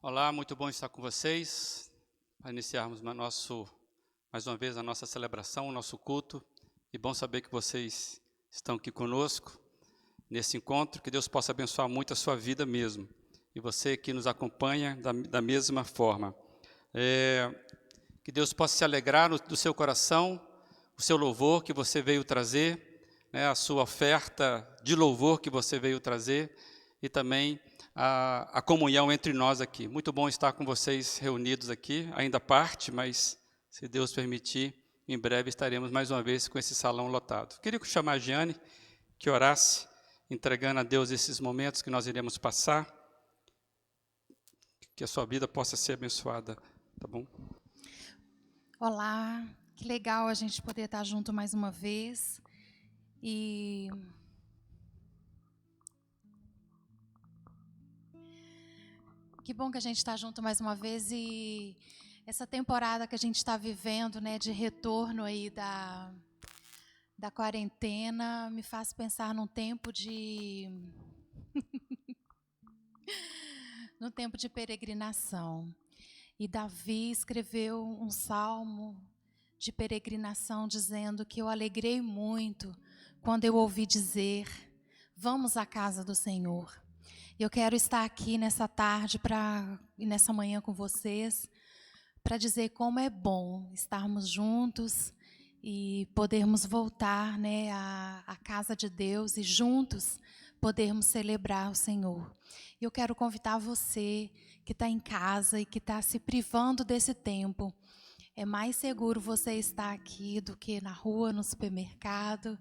Olá, muito bom estar com vocês, para iniciarmos mais uma vez a nossa celebração, o nosso culto. E bom saber que vocês estão aqui conosco, nesse encontro, que Deus possa abençoar muito a sua vida mesmo. E você que nos acompanha da mesma forma. Que Deus possa se alegrar do seu coração, o seu louvor que você veio trazer, a sua oferta de louvor que você veio trazer, e também a comunhão entre nós aqui. Muito bom estar com vocês reunidos aqui, ainda parte, mas se Deus permitir, em breve estaremos mais uma vez com esse salão lotado. Queria chamar a Giane, que orasse, entregando a Deus esses momentos que nós iremos passar, que a sua vida possa ser abençoada, tá bom? Olá, que legal a gente poder estar junto mais uma vez. Que bom que a gente está junto mais uma vez e essa temporada que a gente está vivendo, de retorno aí da quarentena, me faz pensar num tempo no tempo de peregrinação. E Davi escreveu um salmo de peregrinação dizendo que eu alegrei muito quando eu ouvi dizer: vamos à casa do Senhor. Eu quero estar aqui nessa tarde e nessa manhã com vocês para dizer como é bom estarmos juntos e podermos voltar à casa de Deus e juntos podermos celebrar o Senhor. Eu quero convidar você que está em casa e que está se privando desse tempo. É mais seguro você estar aqui do que na rua, no supermercado.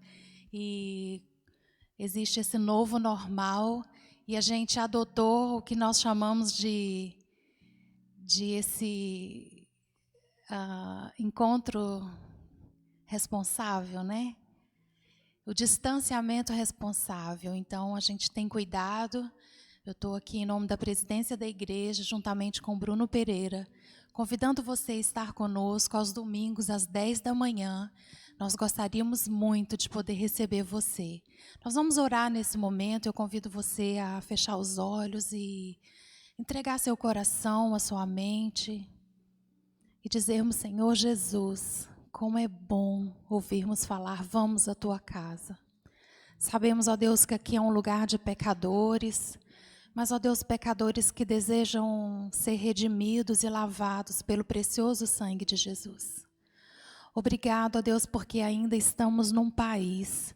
E existe esse novo normal e a gente adotou o que nós chamamos de esse encontro responsável, O distanciamento responsável. Então, a gente tem cuidado. Eu estou aqui em nome da presidência da igreja, juntamente com Bruno Pereira, convidando você a estar conosco aos domingos, às 10 da manhã. Nós gostaríamos muito de poder receber você. Nós vamos orar nesse momento. Eu convido você a fechar os olhos e entregar seu coração, a sua mente e dizermos: Senhor Jesus, como é bom ouvirmos falar, vamos à tua casa. Sabemos, ó Deus, que aqui é um lugar de pecadores, mas, ó Deus, pecadores que desejam ser redimidos e lavados pelo precioso sangue de Jesus. Obrigado, ó Deus, porque ainda estamos num país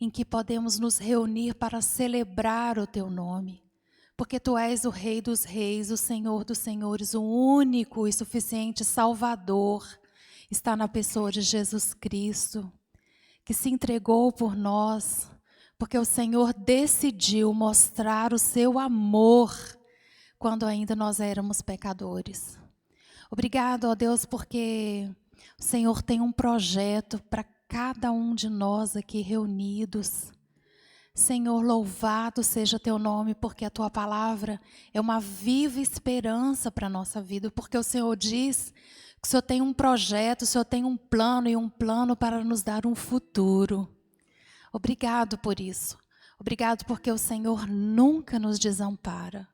em que podemos nos reunir para celebrar o teu nome. Porque tu és o Rei dos Reis, o Senhor dos Senhores, o único e suficiente Salvador, está na pessoa de Jesus Cristo, que se entregou por nós, porque o Senhor decidiu mostrar o seu amor quando ainda nós éramos pecadores. Obrigado, ó Deus, porque o Senhor tem um projeto para cada um de nós aqui reunidos. Senhor, louvado seja teu nome, porque a tua palavra é uma viva esperança para a nossa vida, porque o Senhor diz que o Senhor tem um projeto, o Senhor tem um plano, e um plano para nos dar um futuro. Obrigado por isso. Obrigado porque o Senhor nunca nos desampara.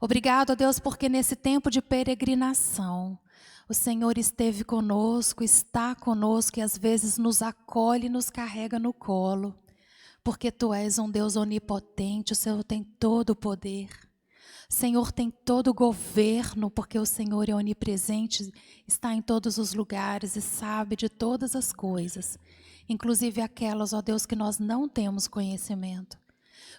Obrigado, ó Deus, porque nesse tempo de peregrinação, o Senhor esteve conosco, está conosco e às vezes nos acolhe e nos carrega no colo. Porque tu és um Deus onipotente, o Senhor tem todo o poder. O Senhor tem todo o governo, porque o Senhor é onipresente, está em todos os lugares e sabe de todas as coisas, inclusive aquelas, ó Deus, que nós não temos conhecimento.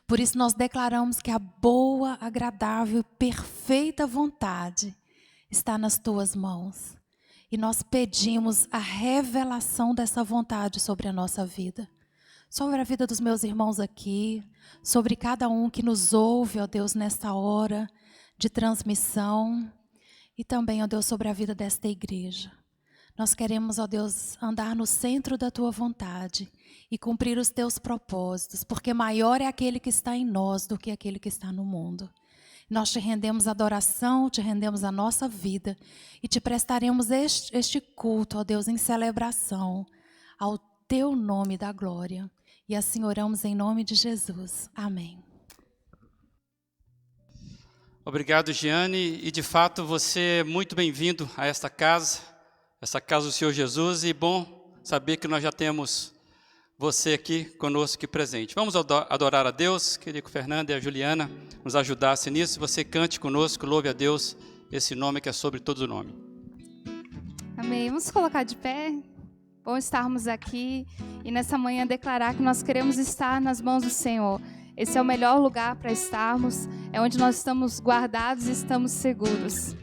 Por isso nós declaramos que a boa, agradável e perfeita vontade está nas tuas mãos. E nós pedimos a revelação dessa vontade sobre a nossa vida. Sobre a vida dos meus irmãos aqui, sobre cada um que nos ouve, ó Deus, nesta hora de transmissão. E também, ó Deus, sobre a vida desta igreja. Nós queremos, ó Deus, andar no centro da tua vontade e cumprir os teus propósitos, porque maior é aquele que está em nós do que aquele que está no mundo. Nós te rendemos adoração, te rendemos a nossa vida e te prestaremos este culto, ó Deus, em celebração ao teu nome da glória. E assim oramos em nome de Jesus. Amém. Obrigado, Giane, e de fato você é muito bem-vindo a esta casa, essa casa do Senhor Jesus, e bom saber que nós já temos você aqui conosco, aqui presente. Vamos adorar a Deus, queria que o Fernando e a Juliana nos ajudassem nisso, você cante conosco, louve a Deus, esse nome que é sobre todo nome. Amém, vamos colocar de pé, bom estarmos aqui e nessa manhã declarar que nós queremos estar nas mãos do Senhor. Esse é o melhor lugar para estarmos, é onde nós estamos guardados e estamos seguros.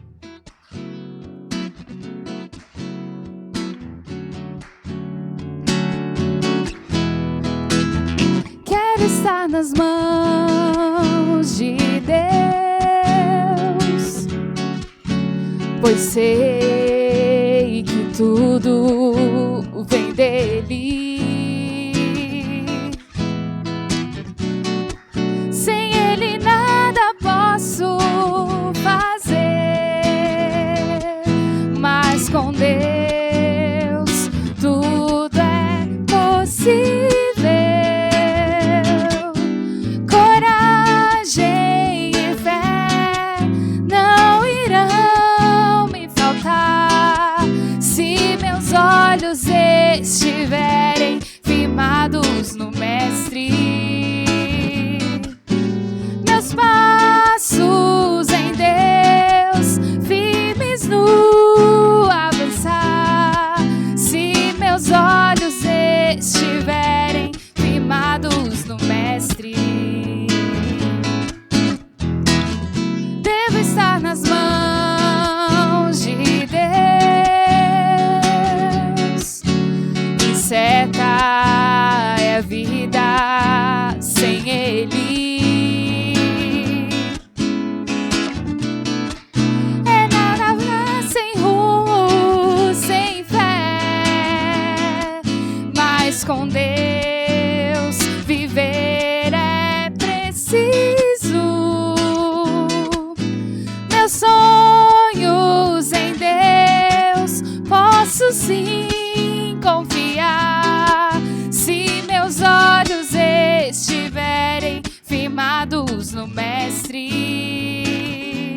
Quero estar nas mãos de Deus, pois sei que tudo vem dele. Com Deus tudo é possível. Coragem e fé não irão me faltar se meus olhos estiverem firmados no Mestre. Meus passos em Deus firmes no meus olhos estiverem firmados no Mestre. Devo estar nas mãos de Deus. Incerta é a vida sem Ele. É nada sem rumo, sem fé. Mas com Deus viver é preciso. Meus sonhos em Deus posso sim confiar. Se meus olhos estiverem firmados no Mestre,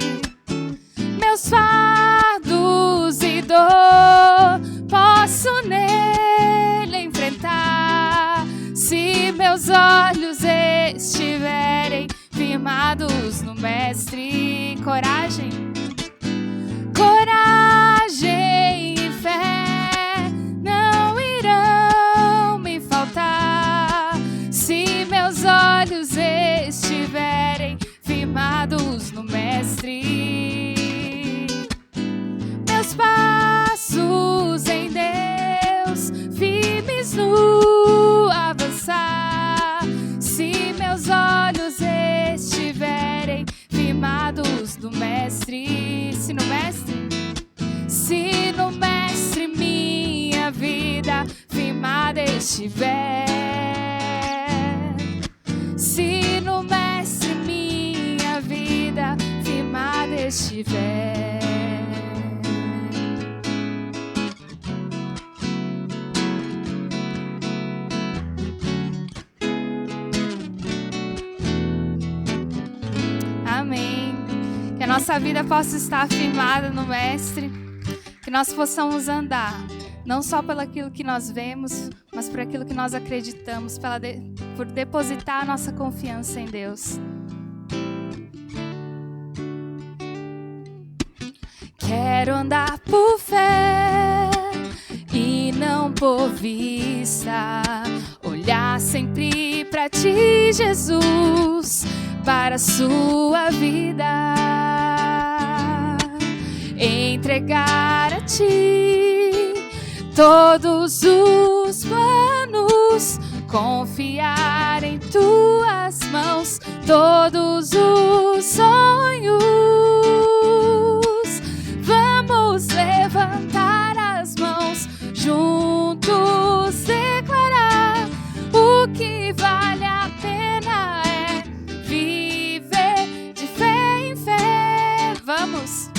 meus fardos e dor posso nele enfrentar. Se meus olhos estiverem firmados no Mestre, coragem, coragem e fé não irão me faltar. Se meus olhos estiverem firmados no Mestre, meus passos em Deus firmes no avançar. Se meus olhos estiverem firmados no Mestre, se no Mestre minha vida firmada estiver. Se no Mestre minha vida firmada estiver. Amém. Que a nossa vida possa estar firmada no Mestre, que nós possamos andar não só pelo aquilo que nós vemos, mas por aquilo que nós acreditamos, por depositar a nossa confiança em Deus. Quero andar por fé e não por vista, olhar sempre para ti, Jesus, para a sua vida, entregar a ti todos os planos, confiar em tuas mãos todos os sonhos. Vamos levantar as mãos, juntos declarar: o que vale a pena é viver de fé em fé. Vamos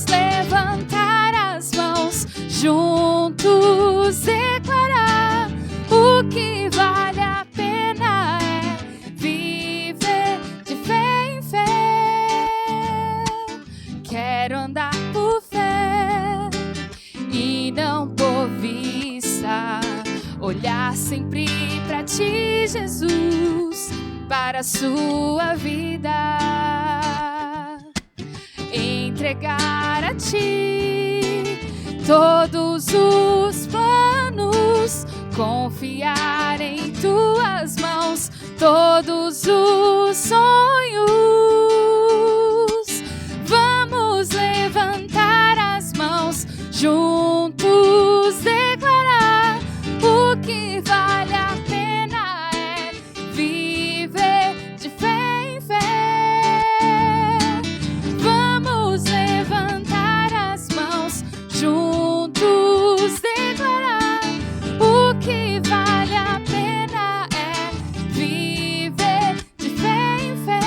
levantar as mãos, juntos declarar: o que vale a pena é viver de fé em fé. sempre pra ti, Jesus, para a sua vida. Entregar a ti todos os planos, confiar em tuas mãos todos os sonhos. Vamos levantar as mãos, juntos declarar: o que vale a pena é viver de fé em fé. Vamos levantar as mãos, juntos declarar: o que vale a pena é viver de fé em fé.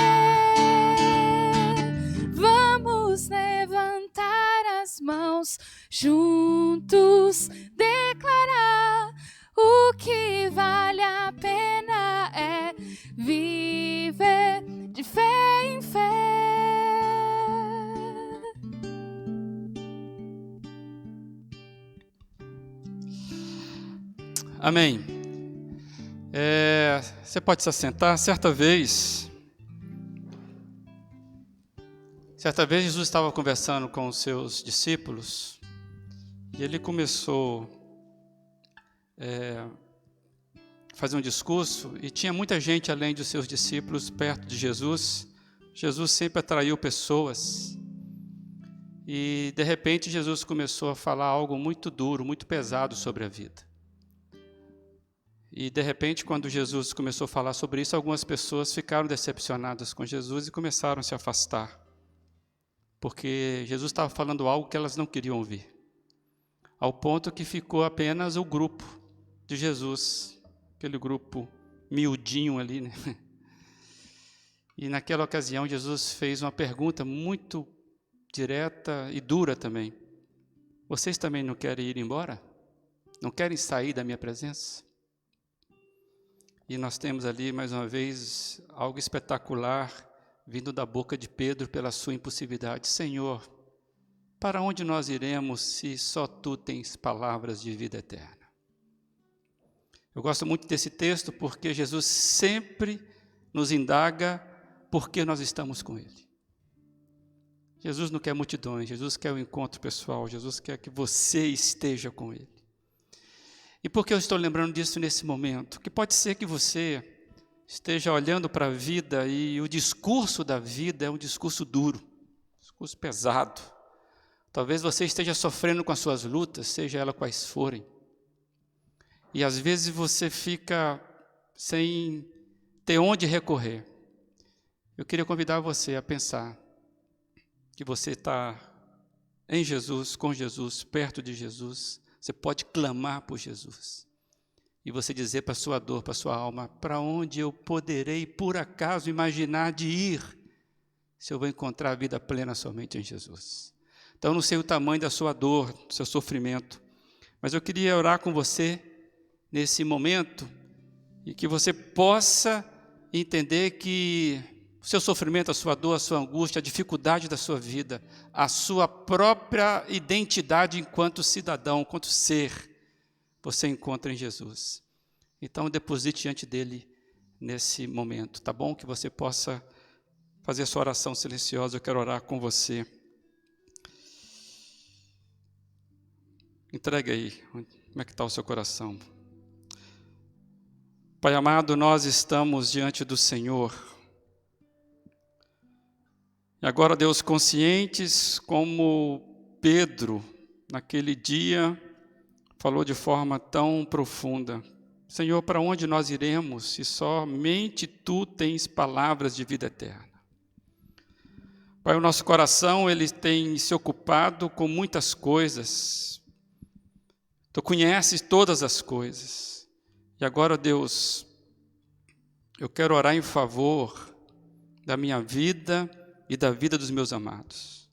Vamos levantar as mãos, juntos declarar: o que vale a pena é viver de fé em fé. Amém. Você pode se assentar. Certa vez Jesus estava conversando com os seus discípulos e ele começou a fazer um discurso e tinha muita gente além dos seus discípulos perto de Jesus. Jesus sempre atraiu pessoas e de repente Jesus começou a falar algo muito duro, muito pesado sobre a vida. E de repente, quando Jesus começou a falar sobre isso, algumas pessoas ficaram decepcionadas com Jesus e começaram a se afastar. Porque Jesus estava falando algo que elas não queriam ouvir. Ao ponto que ficou apenas o grupo de Jesus, aquele grupo miudinho ali, né? E naquela ocasião, Jesus fez uma pergunta muito direta e dura também. Vocês também não querem ir embora? Não querem sair da minha presença? E nós temos ali, mais uma vez, algo espetacular vindo da boca de Pedro pela sua impulsividade. Senhor, para onde nós iremos se só Tu tens palavras de vida eterna? Eu gosto muito desse texto porque Jesus sempre nos indaga por que nós estamos com Ele. Jesus não quer multidões, Jesus quer o encontro pessoal, Jesus quer que você esteja com Ele. E por que eu estou lembrando disso nesse momento? Que pode ser que você esteja olhando para a vida e o discurso da vida é um discurso duro, um discurso pesado. Talvez você esteja sofrendo com as suas lutas, seja elas quais forem. E às vezes você fica sem ter onde recorrer. Eu queria convidar você a pensar que você está em Jesus, com Jesus, perto de Jesus. Você pode clamar por Jesus e você dizer para a sua dor, para a sua alma: para onde eu poderei, por acaso, imaginar de ir, se eu vou encontrar a vida plena somente em Jesus? Então, eu não sei o tamanho da sua dor, do seu sofrimento, mas eu queria orar com você nesse momento e que você possa entender que o seu sofrimento, a sua dor, a sua angústia, a dificuldade da sua vida, a sua própria identidade enquanto cidadão, enquanto ser, você encontra em Jesus. Então, deposite diante dele nesse momento, tá bom? Que você possa fazer a sua oração silenciosa. Eu quero orar com você. Entregue aí, como é que está o seu coração? Pai amado, nós estamos diante do Senhor. E agora, Deus, conscientes como Pedro, naquele dia, falou de forma tão profunda: Senhor, para onde nós iremos se somente Tu tens palavras de vida eterna? Pai, o nosso coração, ele tem se ocupado com muitas coisas. Tu conheces todas as coisas. E agora, Deus, eu quero orar em favor da minha vida e da vida dos meus amados.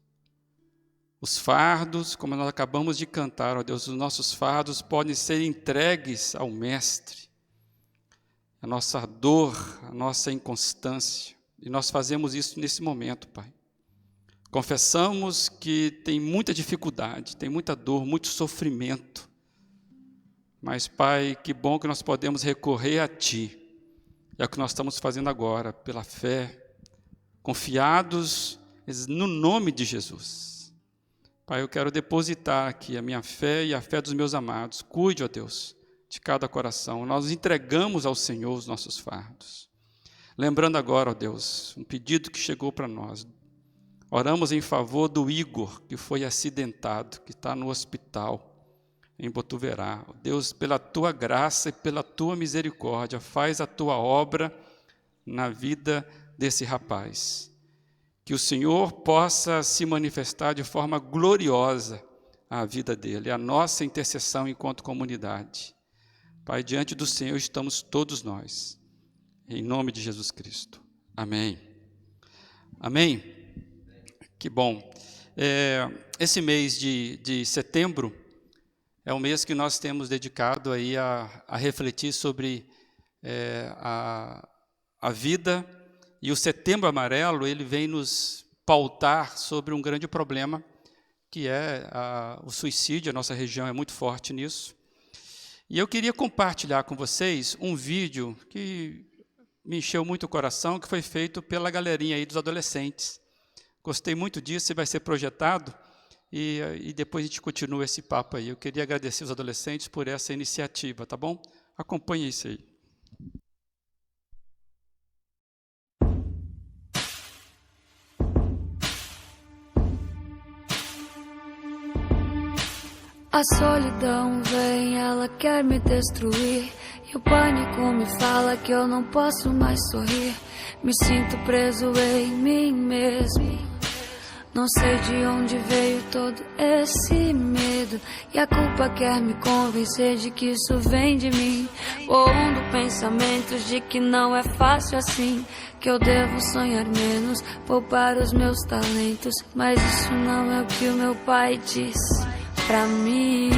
Os fardos, como nós acabamos de cantar, ó Deus, os nossos fardos podem ser entregues ao Mestre. A nossa dor, a nossa inconstância. E nós fazemos isso nesse momento, Pai. Confessamos que tem muita dificuldade, tem muita dor, muito sofrimento. Mas, Pai, que bom que nós podemos recorrer a Ti. É o que nós estamos fazendo agora, pela fé, confiados no nome de Jesus. Pai, eu quero depositar aqui a minha fé e a fé dos meus amados. Cuide, ó Deus, de cada coração. Nós entregamos ao Senhor os nossos fardos. Lembrando agora, ó Deus, um pedido que chegou para nós. Oramos em favor do Igor, que foi acidentado, que está no hospital em Botuverá. Deus, pela Tua graça e pela Tua misericórdia, faz a Tua obra na vida desse rapaz. Que o Senhor possa se manifestar de forma gloriosa à vida dele, a nossa intercessão enquanto comunidade. Pai, diante do Senhor estamos todos nós, em nome de Jesus Cristo. Amém. Amém? Que bom. Esse mês de setembro é um mês que nós temos dedicado aí a refletir sobre a vida, e o Setembro Amarelo ele vem nos pautar sobre um grande problema, que é o suicídio. A nossa região é muito forte nisso. E eu queria compartilhar com vocês um vídeo que me encheu muito o coração, que foi feito pela galerinha aí dos adolescentes. Gostei muito disso, e vai ser projetado, e depois a gente continua esse papo aí. Eu queria agradecer os adolescentes por essa iniciativa, tá bom? Acompanhe isso aí. A solidão vem, ela quer me destruir, e o pânico me fala que eu não posso mais sorrir. Me sinto preso em mim mesmo, não sei de onde veio todo esse medo, e a culpa quer me convencer de que isso vem de mim, pondo pensamentos de que não é fácil assim, que eu devo sonhar menos, poupar os meus talentos. Mas isso não é o que o meu pai disse pra mim.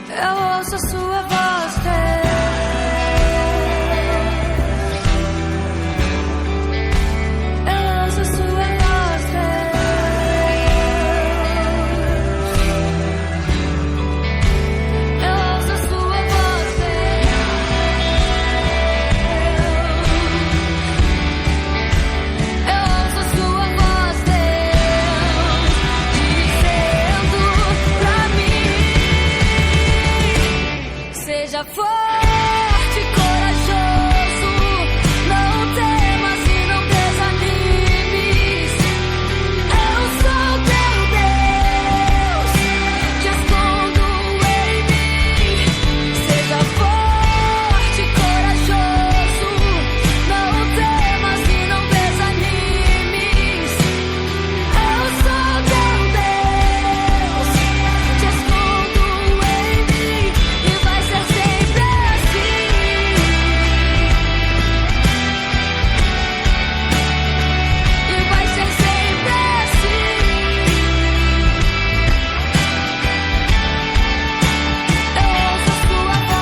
Eu ouço a sua voz, Deus. Eu ouço a sua voz, Deus. Eu ouço a sua voz, Deus. Eu ouço a sua voz, Deus, dizendo pra mim: seja forte, corajoso, não temas e não desanimes. Eu sou teu Deus, te escondo em mim. Seja forte, corajoso, não temas e não desanimes. Eu sou teu Deus, te escondo em mim, e vai ser sempre assim. E vai ser sempre assim. Eu ouço a sua voz,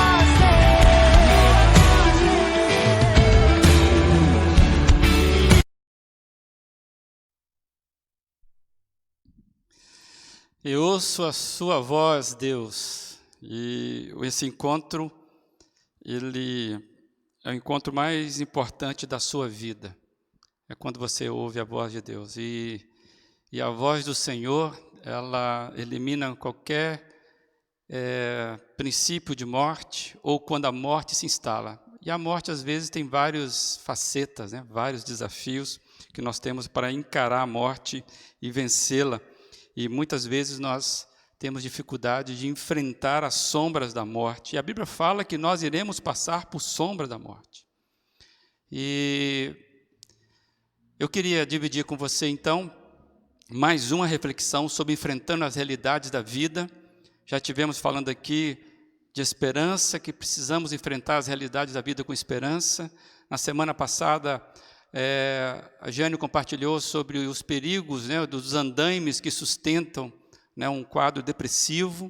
Eu ouço a sua voz, Deus. E esse encontro, ele é o encontro mais importante da sua vida. É quando você ouve a voz de Deus. E a voz do Senhor, ela elimina qualquer princípio de morte, ou quando a morte se instala. E a morte, às vezes, tem várias facetas, né? Vários desafios que nós temos para encarar a morte e vencê-la. E muitas vezes nós temos dificuldade de enfrentar as sombras da morte. E a Bíblia fala que nós iremos passar por sombra da morte. E eu queria dividir com você, então, mais uma reflexão sobre enfrentando as realidades da vida. Já tivemos falando aqui de esperança, que precisamos enfrentar as realidades da vida com esperança. Na semana passada, a Jane compartilhou sobre os perigos, né, dos andaimes que sustentam, né, um quadro depressivo.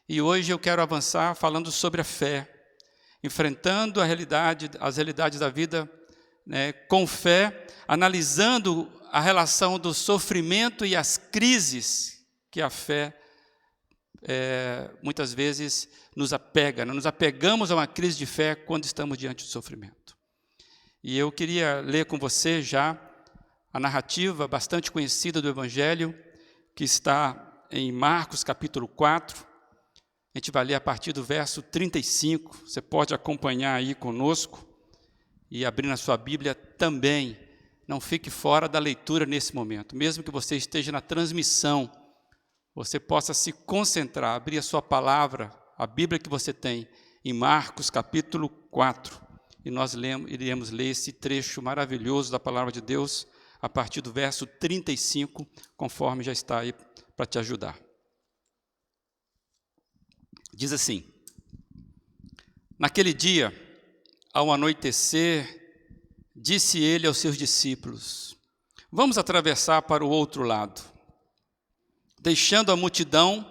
E hoje eu quero avançar falando sobre a fé. enfrentando as realidades da vida, né, com fé, analisando a relação do sofrimento e as crises que a fé muitas vezes nos apega. Nos apegamos a uma crise de fé quando estamos diante do sofrimento. E eu queria ler com você já a narrativa bastante conhecida do Evangelho, que está em Marcos capítulo 4. A gente vai ler a partir do verso 35. Você pode acompanhar aí conosco e abrir na sua Bíblia também. Não fique fora da leitura nesse momento. Mesmo que você esteja na transmissão, você possa se concentrar, abrir a sua palavra, a Bíblia que você tem, em Marcos capítulo 4. E nós iremos ler esse trecho maravilhoso da palavra de Deus a partir do verso 35, conforme já está aí para te ajudar. Diz assim: naquele dia, ao anoitecer, disse ele aos seus discípulos: vamos atravessar para o outro lado. Deixando a multidão,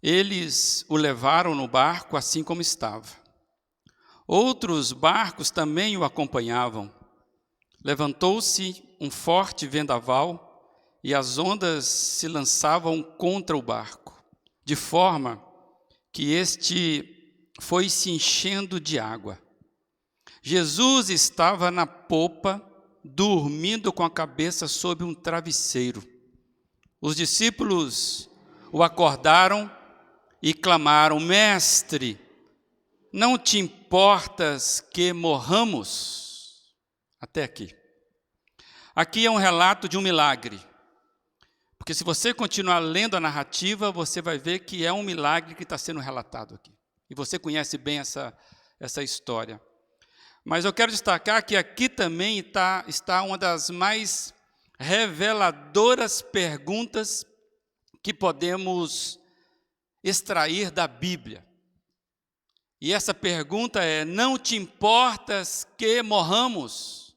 eles o levaram no barco assim como estava. Outros barcos também o acompanhavam. Levantou-se um forte vendaval e as ondas se lançavam contra o barco, de forma que este foi se enchendo de água. Jesus estava na popa, dormindo com a cabeça sob um travesseiro. Os discípulos o acordaram e clamaram: Mestre, não te importas que morramos? Até aqui. Aqui é um relato de um milagre. Porque se você continuar lendo a narrativa, você vai ver que é um milagre que está sendo relatado aqui. E você conhece bem essa história. Mas eu quero destacar que aqui também está uma das mais reveladoras perguntas que podemos extrair da Bíblia. E essa pergunta é: não te importas que morramos?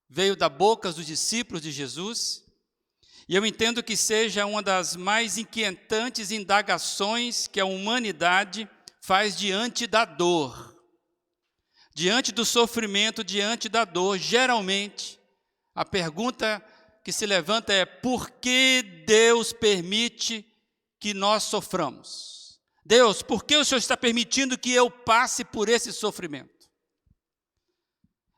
Veio da boca dos discípulos de Jesus. E eu entendo que seja uma das mais inquietantes indagações que a humanidade faz diante da dor. Diante do sofrimento, diante da dor, geralmente, a pergunta que se levanta é: por que Deus permite que nós soframos? Deus, por que o Senhor está permitindo que eu passe por esse sofrimento?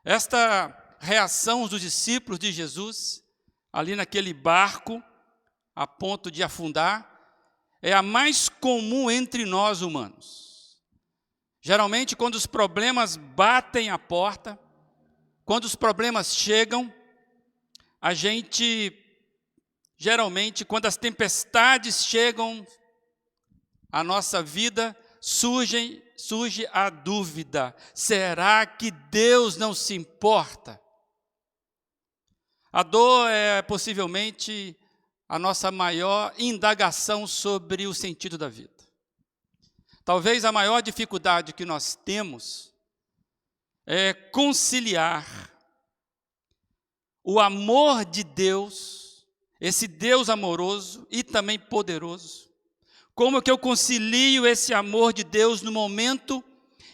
Esta reação dos discípulos de Jesus, ali naquele barco, a ponto de afundar, é a mais comum entre nós humanos. Geralmente, quando os problemas batem a porta, quando os problemas chegam, a gente, geralmente, quando as tempestades chegam à nossa vida, surge a dúvida: será que Deus não se importa? A dor é possivelmente a nossa maior indagação sobre o sentido da vida. Talvez a maior dificuldade que nós temos é conciliar o amor de Deus, esse Deus amoroso e também poderoso. Como que eu concilio esse amor de Deus no momento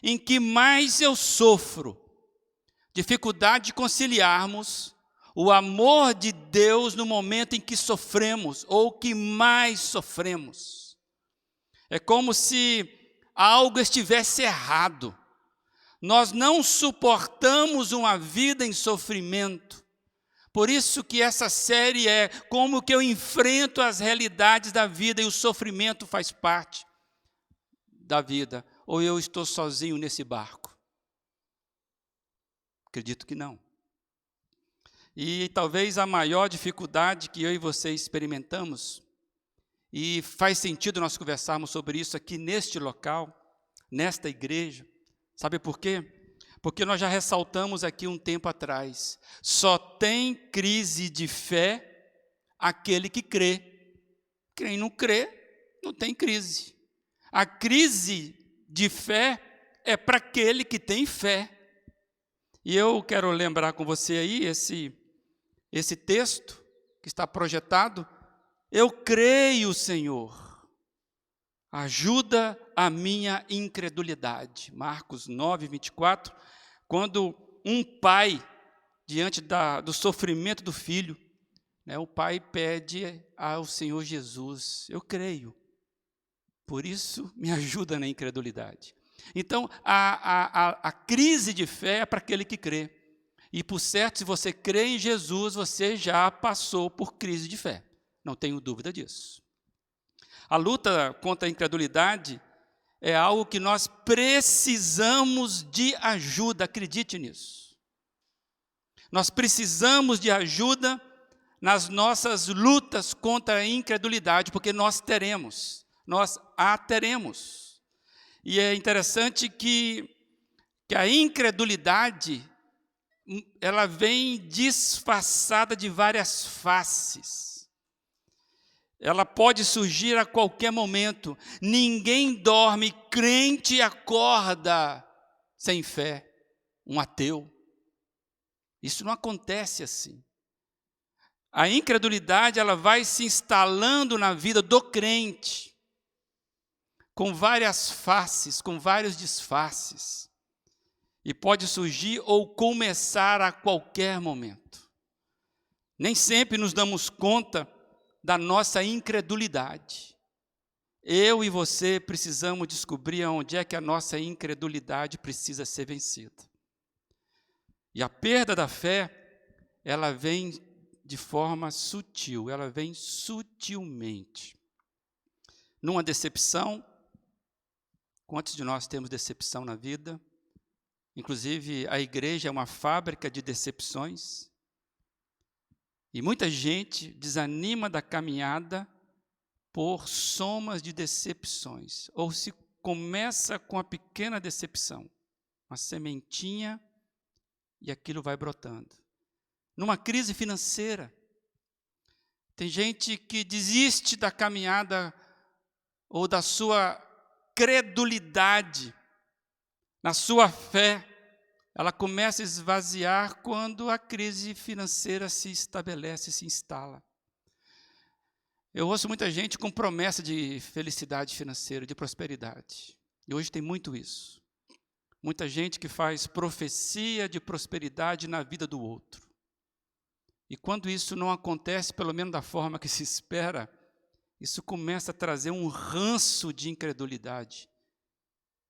em que mais eu sofro? Dificuldade de conciliarmos o amor de Deus no momento em que sofremos, ou que mais sofremos. É como se algo estivesse errado. Nós não suportamos uma vida em sofrimento. Por isso que essa série é como que eu enfrento as realidades da vida, e o sofrimento faz parte da vida. Ou eu estou sozinho nesse barco? Acredito que não. E talvez a maior dificuldade que eu e você experimentamos, e faz sentido nós conversarmos sobre isso aqui neste local, nesta igreja, sabe por quê? Porque nós já ressaltamos aqui um tempo atrás: só tem crise de fé aquele que crê. Quem não crê, não tem crise. A crise de fé é para aquele que tem fé. E eu quero lembrar com você aí esse texto que está projetado: eu creio, Senhor, ajuda a minha incredulidade. Marcos 9, 24, quando um pai, diante do sofrimento do filho, né, o pai pede ao Senhor Jesus: eu creio, por isso me ajuda na incredulidade. Então, a crise de fé é para aquele que crê. E, por certo, se você crê em Jesus, você já passou por crise de fé. Não tenho dúvida disso. A luta contra a incredulidade é algo que nós precisamos de ajuda, acredite nisso. Nós precisamos de ajuda nas nossas lutas contra a incredulidade, porque nós a teremos. E é interessante que a incredulidade, ela vem disfarçada de várias faces. Ela pode surgir a qualquer momento. Ninguém dorme crente e acorda sem fé, um ateu. Isso não acontece assim. A incredulidade, ela vai se instalando na vida do crente, com várias faces, com vários disfarces. E pode surgir ou começar a qualquer momento. Nem sempre nos damos conta da nossa incredulidade. Eu e você precisamos descobrir onde é que a nossa incredulidade precisa ser vencida. E a perda da fé, ela vem de forma sutil, ela vem sutilmente. Numa decepção, quantos de nós temos decepção na vida? Inclusive, a igreja é uma fábrica de decepções. E muita gente desanima da caminhada por somas de decepções. Ou se começa com a pequena decepção, uma sementinha, e aquilo vai brotando. Numa crise financeira, tem gente que desiste da caminhada ou da sua credulidade, na sua fé, ela começa a esvaziar quando a crise financeira se estabelece, se instala. Eu ouço muita gente com promessa de felicidade financeira, de prosperidade. E hoje tem muito isso. Muita gente que faz profecia de prosperidade na vida do outro. E quando isso não acontece, pelo menos da forma que se espera, isso começa a trazer um ranço de incredulidade.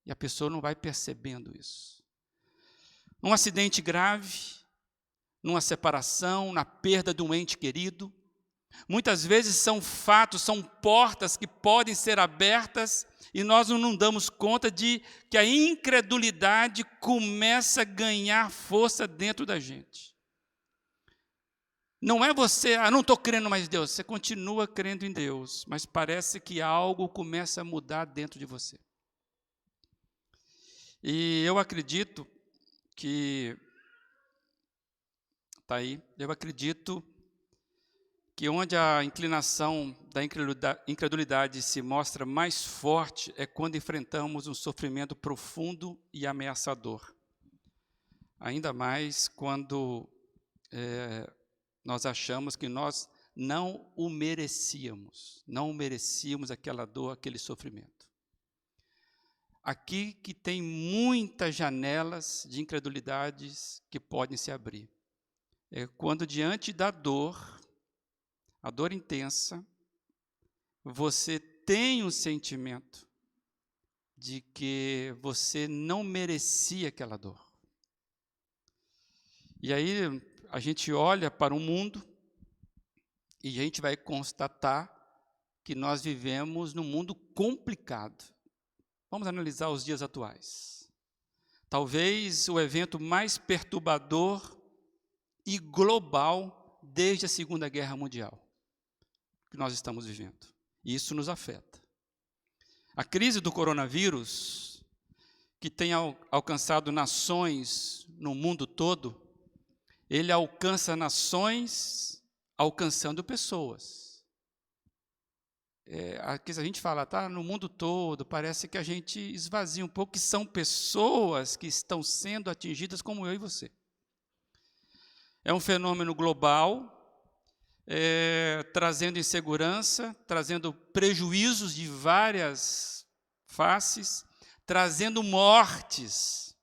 E a pessoa não vai percebendo isso. Num acidente grave, numa separação, na perda de um ente querido, muitas vezes são fatos, são portas que podem ser abertas e nós não damos conta de que a incredulidade começa a ganhar força dentro da gente. Não é você, não estou crendo mais em Deus, você continua crendo em Deus, mas parece que algo começa a mudar dentro de você. E eu acredito que, eu acredito que onde a inclinação da incredulidade se mostra mais forte é quando enfrentamos um sofrimento profundo e ameaçador. Ainda mais quando nós achamos que nós não merecíamos aquela dor, aquele sofrimento. Aqui que tem muitas janelas de incredulidades que podem se abrir. É quando diante da dor, a dor intensa, você tem um sentimento de que você não merecia aquela dor. E aí a gente olha para o mundo e a gente vai constatar que nós vivemos num mundo complicado. Vamos analisar os dias atuais. Talvez o evento mais perturbador e global desde a Segunda Guerra Mundial que nós estamos vivendo. E isso nos afeta. A crise do coronavírus, que tem alcançado nações no mundo todo, ele alcança nações alcançando pessoas. Aqui a gente fala, no mundo todo, parece que a gente esvazia um pouco, que são pessoas que estão sendo atingidas como eu e você. É um fenômeno global, trazendo insegurança, trazendo prejuízos de várias faces, trazendo mortes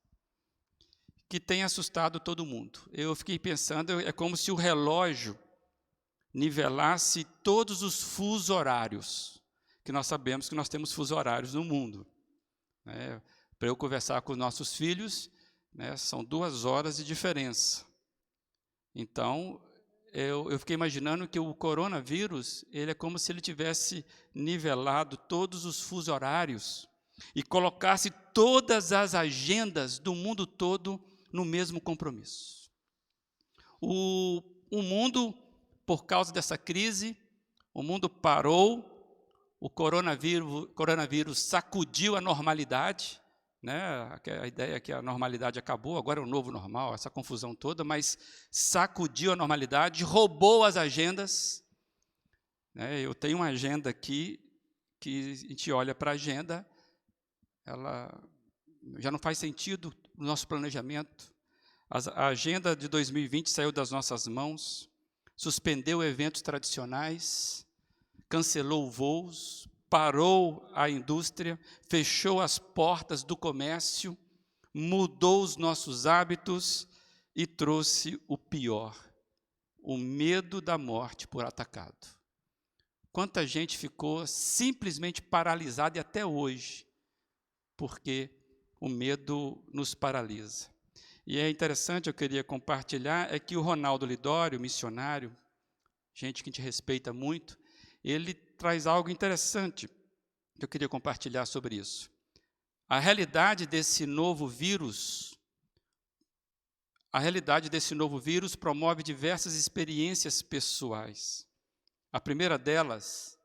que têm assustado todo mundo. Eu fiquei pensando, é como se o relógio nivelasse todos os fusos horários, que nós sabemos que nós temos fusos horários no mundo. Para eu conversar com os nossos filhos, são 2 horas de diferença. Então, eu fiquei imaginando que o coronavírus, ele é como se ele tivesse nivelado todos os fusos horários e colocasse todas as agendas do mundo todo no mesmo compromisso. O mundo, por causa dessa crise, o mundo parou, o coronavírus sacudiu a normalidade, a ideia é que a normalidade acabou, agora é o novo normal, essa confusão toda, mas sacudiu a normalidade, roubou as agendas. Eu tenho uma agenda aqui, que a gente olha para a agenda, ela já não faz sentido no nosso planejamento. A agenda de 2020 saiu das nossas mãos, suspendeu eventos tradicionais, cancelou voos, parou a indústria, fechou as portas do comércio, mudou os nossos hábitos e trouxe o pior, o medo da morte por atacado. Quanta gente ficou simplesmente paralisada e até hoje, porque o medo nos paralisa. E é interessante, eu queria compartilhar, é que o Ronaldo Lidório, missionário, gente que a gente respeita muito, ele traz algo interessante que eu queria compartilhar sobre isso. A realidade desse novo vírus promove diversas experiências pessoais. A primeira delas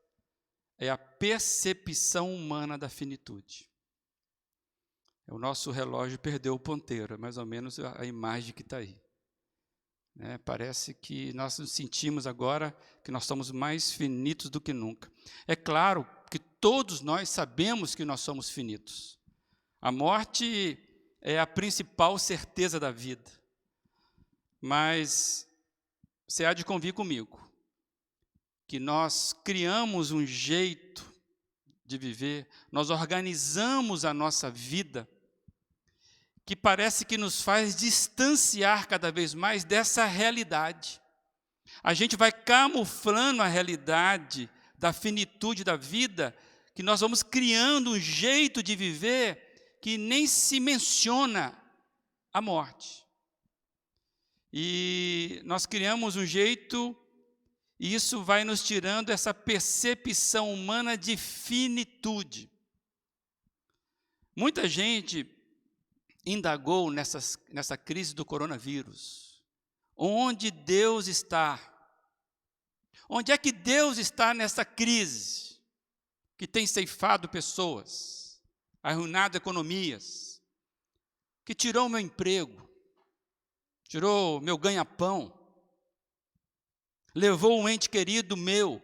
é a percepção humana da finitude. O nosso relógio perdeu o ponteiro, é mais ou menos a imagem que está aí. Parece que nós nos sentimos agora que nós somos mais finitos do que nunca. É claro que todos nós sabemos que nós somos finitos. A morte é a principal certeza da vida. Mas você há de convir comigo que nós criamos um jeito de viver, nós organizamos a nossa vida, que parece que nos faz distanciar cada vez mais dessa realidade. A gente vai camuflando a realidade da finitude da vida, que nós vamos criando um jeito de viver que nem se menciona a morte. E nós criamos um jeito, e isso vai nos tirando essa percepção humana de finitude. Muita gente indagou nessa crise do coronavírus. Onde Deus está? Onde é que Deus está nessa crise que tem ceifado pessoas, arruinado economias, que tirou meu emprego, tirou meu ganha-pão, levou um ente querido meu?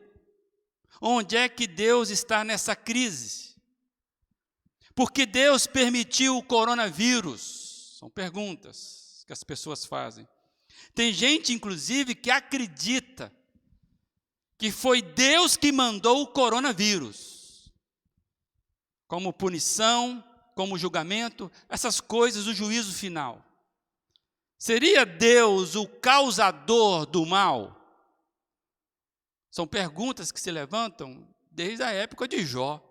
Onde é que Deus está nessa crise? Porque Deus permitiu o coronavírus? São perguntas que as pessoas fazem. Tem gente, inclusive, que acredita que foi Deus que mandou o coronavírus. Como punição, como julgamento, essas coisas, o juízo final. Seria Deus o causador do mal? São perguntas que se levantam desde a época de Jó.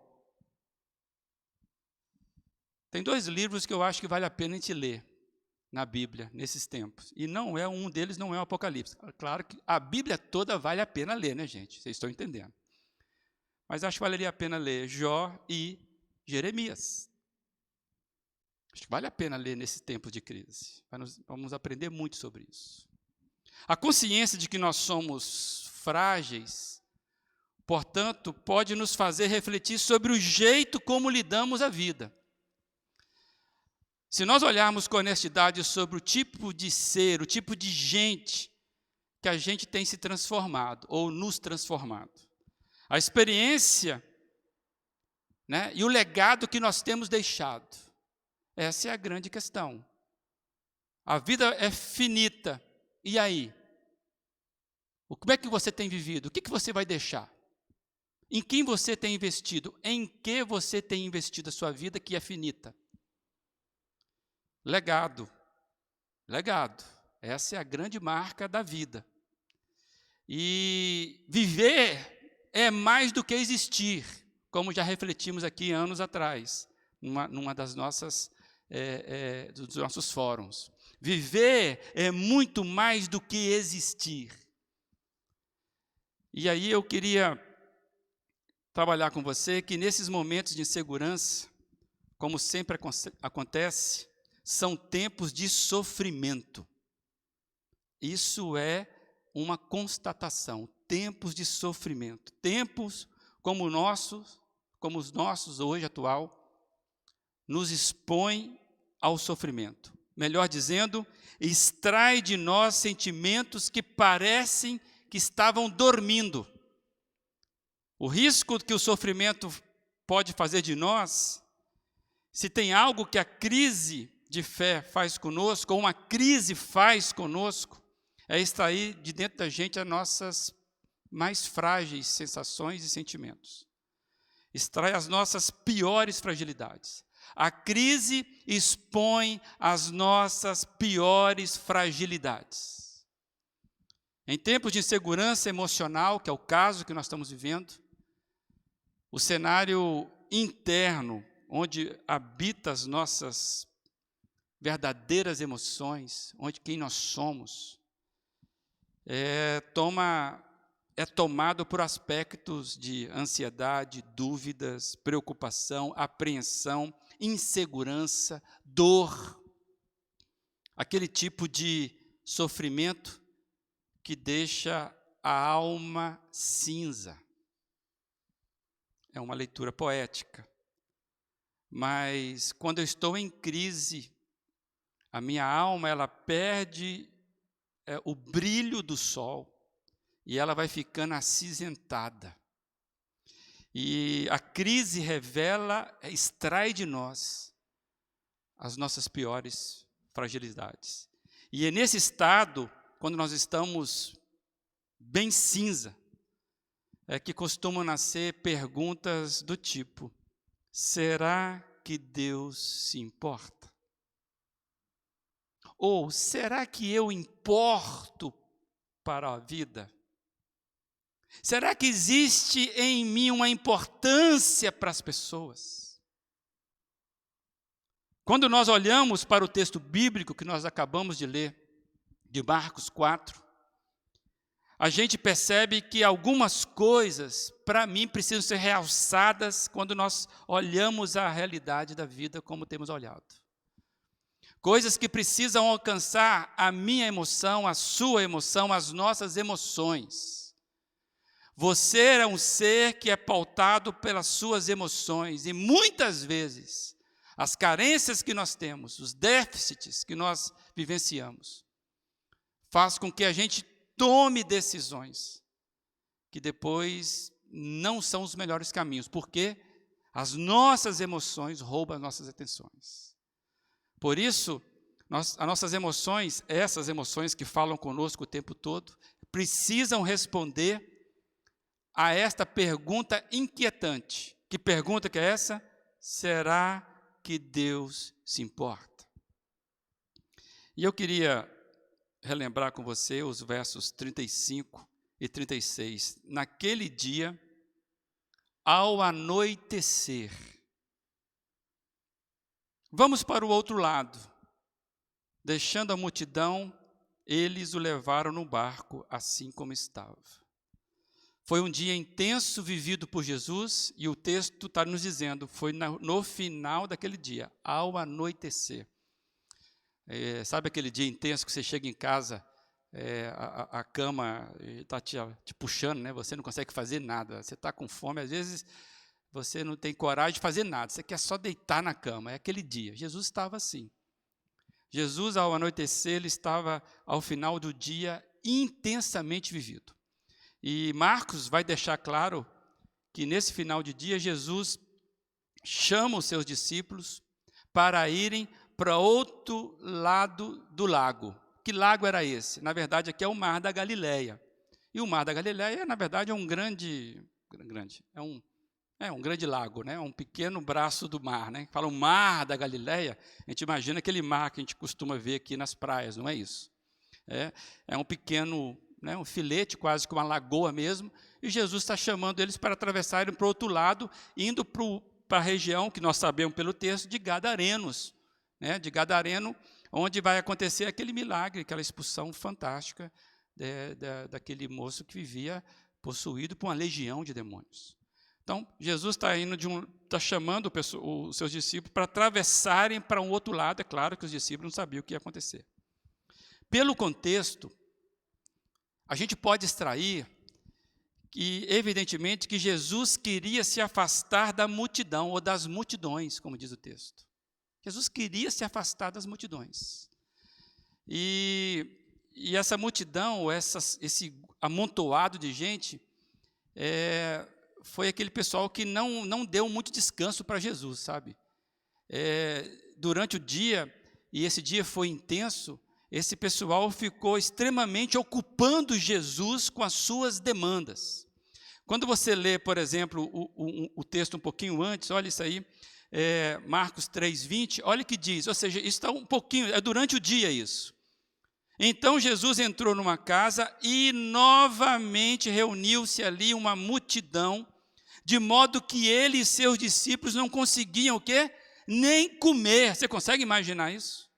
Tem 2 livros que eu acho que vale a pena a gente ler na Bíblia, nesses tempos. E um deles não é o Apocalipse. Claro que a Bíblia toda vale a pena ler, né, gente? Vocês estão entendendo. Mas acho que valeria a pena ler Jó e Jeremias. Acho que vale a pena ler nesse tempo de crise. Vamos aprender muito sobre isso. A consciência de que nós somos frágeis, portanto, pode nos fazer refletir sobre o jeito como lidamos a vida. Se nós olharmos com honestidade sobre o tipo de ser, o tipo de gente que a gente tem se transformado ou nos transformado, a experiência, e o legado que nós temos deixado, essa é a grande questão. A vida é finita, e aí? Como é que você tem vivido? O que você vai deixar? Em quem você tem investido? Em que você tem investido a sua vida que é finita? Legado. Legado. Essa é a grande marca da vida. E viver é mais do que existir, como já refletimos aqui anos atrás, numa das nossas, dos nossos fóruns. Viver é muito mais do que existir. E aí eu queria trabalhar com você que nesses momentos de insegurança, como sempre acontece, são tempos de sofrimento. Isso é uma constatação, tempos de sofrimento, tempos como os nossos hoje atual, nos expõem ao sofrimento. Melhor dizendo, extrai de nós sentimentos que parecem que estavam dormindo. O risco que o sofrimento pode fazer de nós, se tem algo que a crise de fé faz conosco, ou uma crise faz conosco, é extrair de dentro da gente as nossas mais frágeis sensações e sentimentos. Extrai as nossas piores fragilidades. A crise expõe as nossas piores fragilidades. Em tempos de insegurança emocional, que é o caso que nós estamos vivendo, o cenário interno, onde habita as nossas verdadeiras emoções, onde quem nós somos, é tomado por aspectos de ansiedade, dúvidas, preocupação, apreensão, insegurança, dor, aquele tipo de sofrimento que deixa a alma cinza. É uma leitura poética, mas quando eu estou em crise, a minha alma ela perde o brilho do sol e ela vai ficando acinzentada. E a crise extrai de nós as nossas piores fragilidades. E é nesse estado, quando nós estamos bem cinza, é que costumam nascer perguntas do tipo: será que Deus se importa? Ou será que eu importo para a vida? Será que existe em mim uma importância para as pessoas? Quando nós olhamos para o texto bíblico que nós acabamos de ler, de Marcos 4, a gente percebe que algumas coisas, para mim, precisam ser realçadas quando nós olhamos a realidade da vida como temos olhado. Coisas que precisam alcançar a minha emoção, a sua emoção, as nossas emoções. Você é um ser que é pautado pelas suas emoções e muitas vezes as carências que nós temos, os déficits que nós vivenciamos, faz com que a gente tome decisões que depois não são os melhores caminhos, porque as nossas emoções roubam as nossas atenções. Por isso, as nossas emoções, essas emoções que falam conosco o tempo todo, precisam responder a esta pergunta inquietante. Que pergunta que é essa? Será que Deus se importa? E eu queria relembrar com você os versos 35 e 36. Naquele dia, ao anoitecer, vamos para o outro lado. Deixando a multidão, eles o levaram no barco, assim como estava. Foi um dia intenso vivido por Jesus, e o texto está nos dizendo, foi no final daquele dia, ao anoitecer. Sabe aquele dia intenso que você chega em casa, a cama está te puxando, né? Você não consegue fazer nada, você está com fome, às vezes você não tem coragem de fazer nada, você quer só deitar na cama, é aquele dia. Jesus estava assim. Jesus, ao anoitecer, ele estava ao final do dia intensamente vivido. E Marcos vai deixar claro que nesse final de dia, Jesus chama os seus discípulos para irem para outro lado do lago. Que lago era esse? Na verdade, aqui é o Mar da Galileia. E o Mar da Galileia, na verdade, é um grande grande? É um grande lago, né? Um pequeno braço do mar, né? Fala o mar da Galileia, a gente imagina aquele mar que a gente costuma ver aqui nas praias, não é isso? É um pequeno, né, um filete, quase que uma lagoa mesmo, e Jesus está chamando eles para atravessarem para o outro lado, indo para a região, que nós sabemos pelo texto, de Gadarenos, né, de Gadareno, onde vai acontecer aquele milagre, aquela expulsão fantástica daquele moço que vivia possuído por uma legião de demônios. Então, Jesus está chamando os seus discípulos para atravessarem para um outro lado. É claro que os discípulos não sabiam o que ia acontecer. Pelo contexto, a gente pode extrair que, evidentemente, que Jesus queria se afastar da multidão, ou das multidões, como diz o texto. Jesus queria se afastar das multidões. E essa multidão, esse amontoado de gente, foi aquele pessoal que não deu muito descanso para Jesus, sabe? Durante o dia, e esse dia foi intenso, esse pessoal ficou extremamente ocupando Jesus com as suas demandas. Quando você lê, por exemplo, o texto um pouquinho antes, olha isso aí, Marcos 3:20, olha o que diz, ou seja, isso está um pouquinho, é durante o dia isso. Então Jesus entrou numa casa e novamente reuniu-se ali uma multidão, de modo que ele e seus discípulos não conseguiam o quê? Nem comer. Você consegue imaginar isso?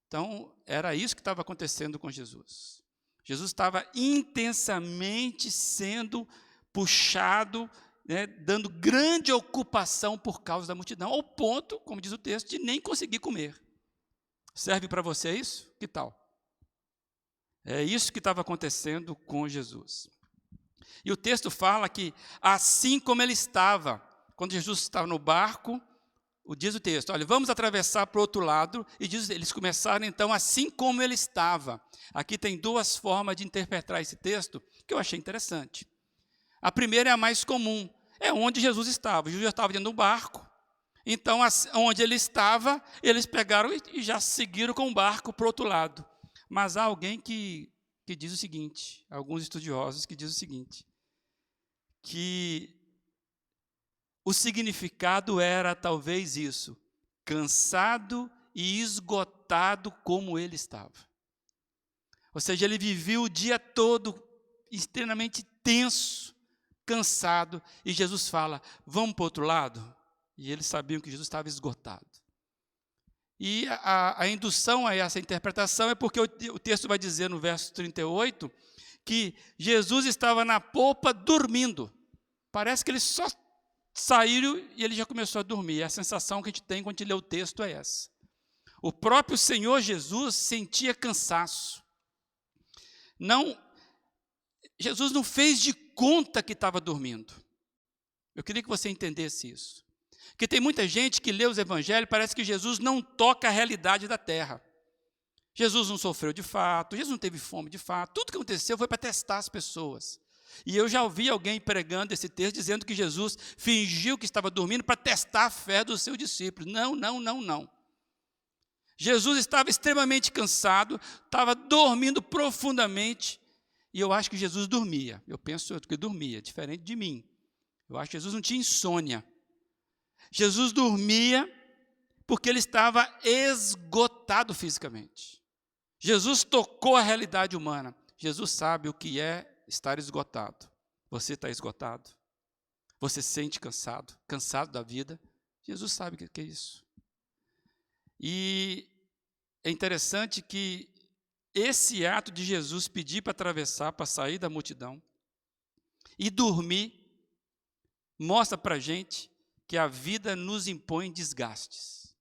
Então, era isso que estava acontecendo com Jesus. Jesus estava intensamente sendo puxado, né, dando grande ocupação por causa da multidão, ao ponto, como diz o texto, de nem conseguir comer. Serve para você isso? Que tal? É isso que estava acontecendo com Jesus. E o texto fala que, assim como ele estava, quando Jesus estava no barco, diz o texto, olha, vamos atravessar para o outro lado, e diz, eles começaram então assim como ele estava. Aqui tem duas formas de interpretar esse texto, que eu achei interessante. A primeira é a mais comum, é onde Jesus estava. Jesus já estava dentro do barco, então onde ele estava, eles pegaram e já seguiram com o barco para o outro lado. Mas há alguém que diz o seguinte, alguns estudiosos que dizem o seguinte, que o significado era talvez isso, cansado e esgotado como ele estava. Ou seja, ele viveu o dia todo extremamente tenso, cansado, e Jesus fala, vamos para o outro lado? E eles sabiam que Jesus estava esgotado. E a indução a essa interpretação é porque o texto vai dizer no verso 38, que Jesus estava na polpa dormindo. Parece que ele só saiu e ele já começou a dormir. A sensação que a gente tem quando a gente lê o texto é essa. O próprio Senhor Jesus sentia cansaço. Jesus não fez de conta que estava dormindo. Eu queria que você entendesse isso. Porque tem muita gente que lê os evangelhos e parece que Jesus não toca a realidade da terra. Jesus não sofreu de fato, Jesus não teve fome de fato. Tudo que aconteceu foi para testar as pessoas. E eu já ouvi alguém pregando esse texto dizendo que Jesus fingiu que estava dormindo para testar a fé dos seus discípulos. Não. Jesus estava extremamente cansado, estava dormindo profundamente, e eu acho que Jesus dormia. Eu penso que dormia, diferente de mim. Eu acho que Jesus não tinha insônia. Jesus dormia porque ele estava esgotado fisicamente. Jesus tocou a realidade humana. Jesus sabe o que é estar esgotado. Você está esgotado? Você se sente cansado da vida? Jesus sabe o que é isso. E é interessante que esse ato de Jesus pedir para atravessar, para sair da multidão e dormir, mostra para a gente que a vida nos impõe desgastes.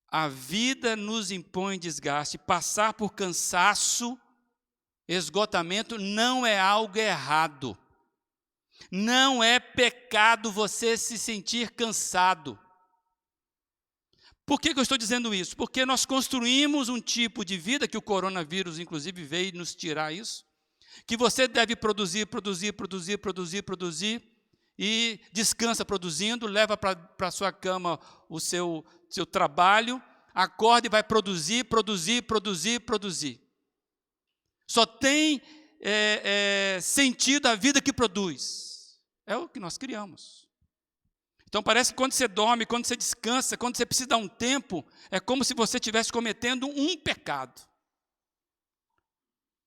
A vida nos impõe desgaste. Passar por cansaço, esgotamento, não é algo errado. Não é pecado você se sentir cansado. Por que eu estou dizendo isso? Porque nós construímos um tipo de vida, que o coronavírus, inclusive, veio nos tirar isso, que você deve produzir, e descansa produzindo, leva para a sua cama o seu trabalho, acorda e vai produzir. Só tem sentido à vida que produz. É o que nós criamos. Então parece que quando você dorme, quando você descansa, quando você precisa dar um tempo, é como se você estivesse cometendo um pecado.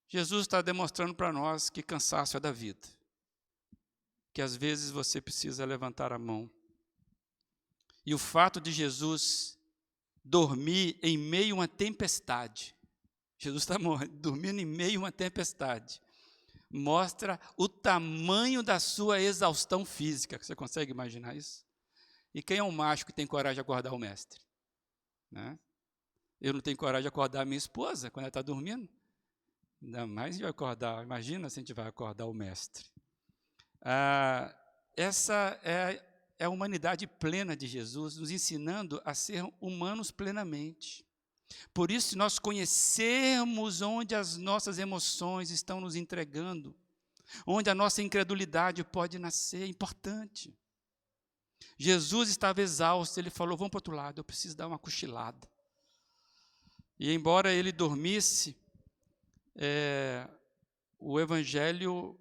Jesus está demonstrando para nós que cansaço é da vida. Que às vezes você precisa levantar a mão. E o fato de Jesus dormir em meio a uma tempestade, Jesus está dormindo em meio a uma tempestade, mostra o tamanho da sua exaustão física. Você consegue imaginar isso? E quem é um macho que tem coragem de acordar o mestre? Né? Eu não tenho coragem de acordar a minha esposa quando ela está dormindo. Ainda mais a gente vai acordar, imagina se a gente vai acordar o mestre. Essa é a humanidade plena de Jesus, nos ensinando a ser humanos plenamente. Por isso, se nós conhecermos onde as nossas emoções estão nos entregando, onde a nossa incredulidade pode nascer, é importante. Jesus estava exausto, ele falou, vamos para o outro lado, eu preciso dar uma cochilada. E embora ele dormisse, o Evangelho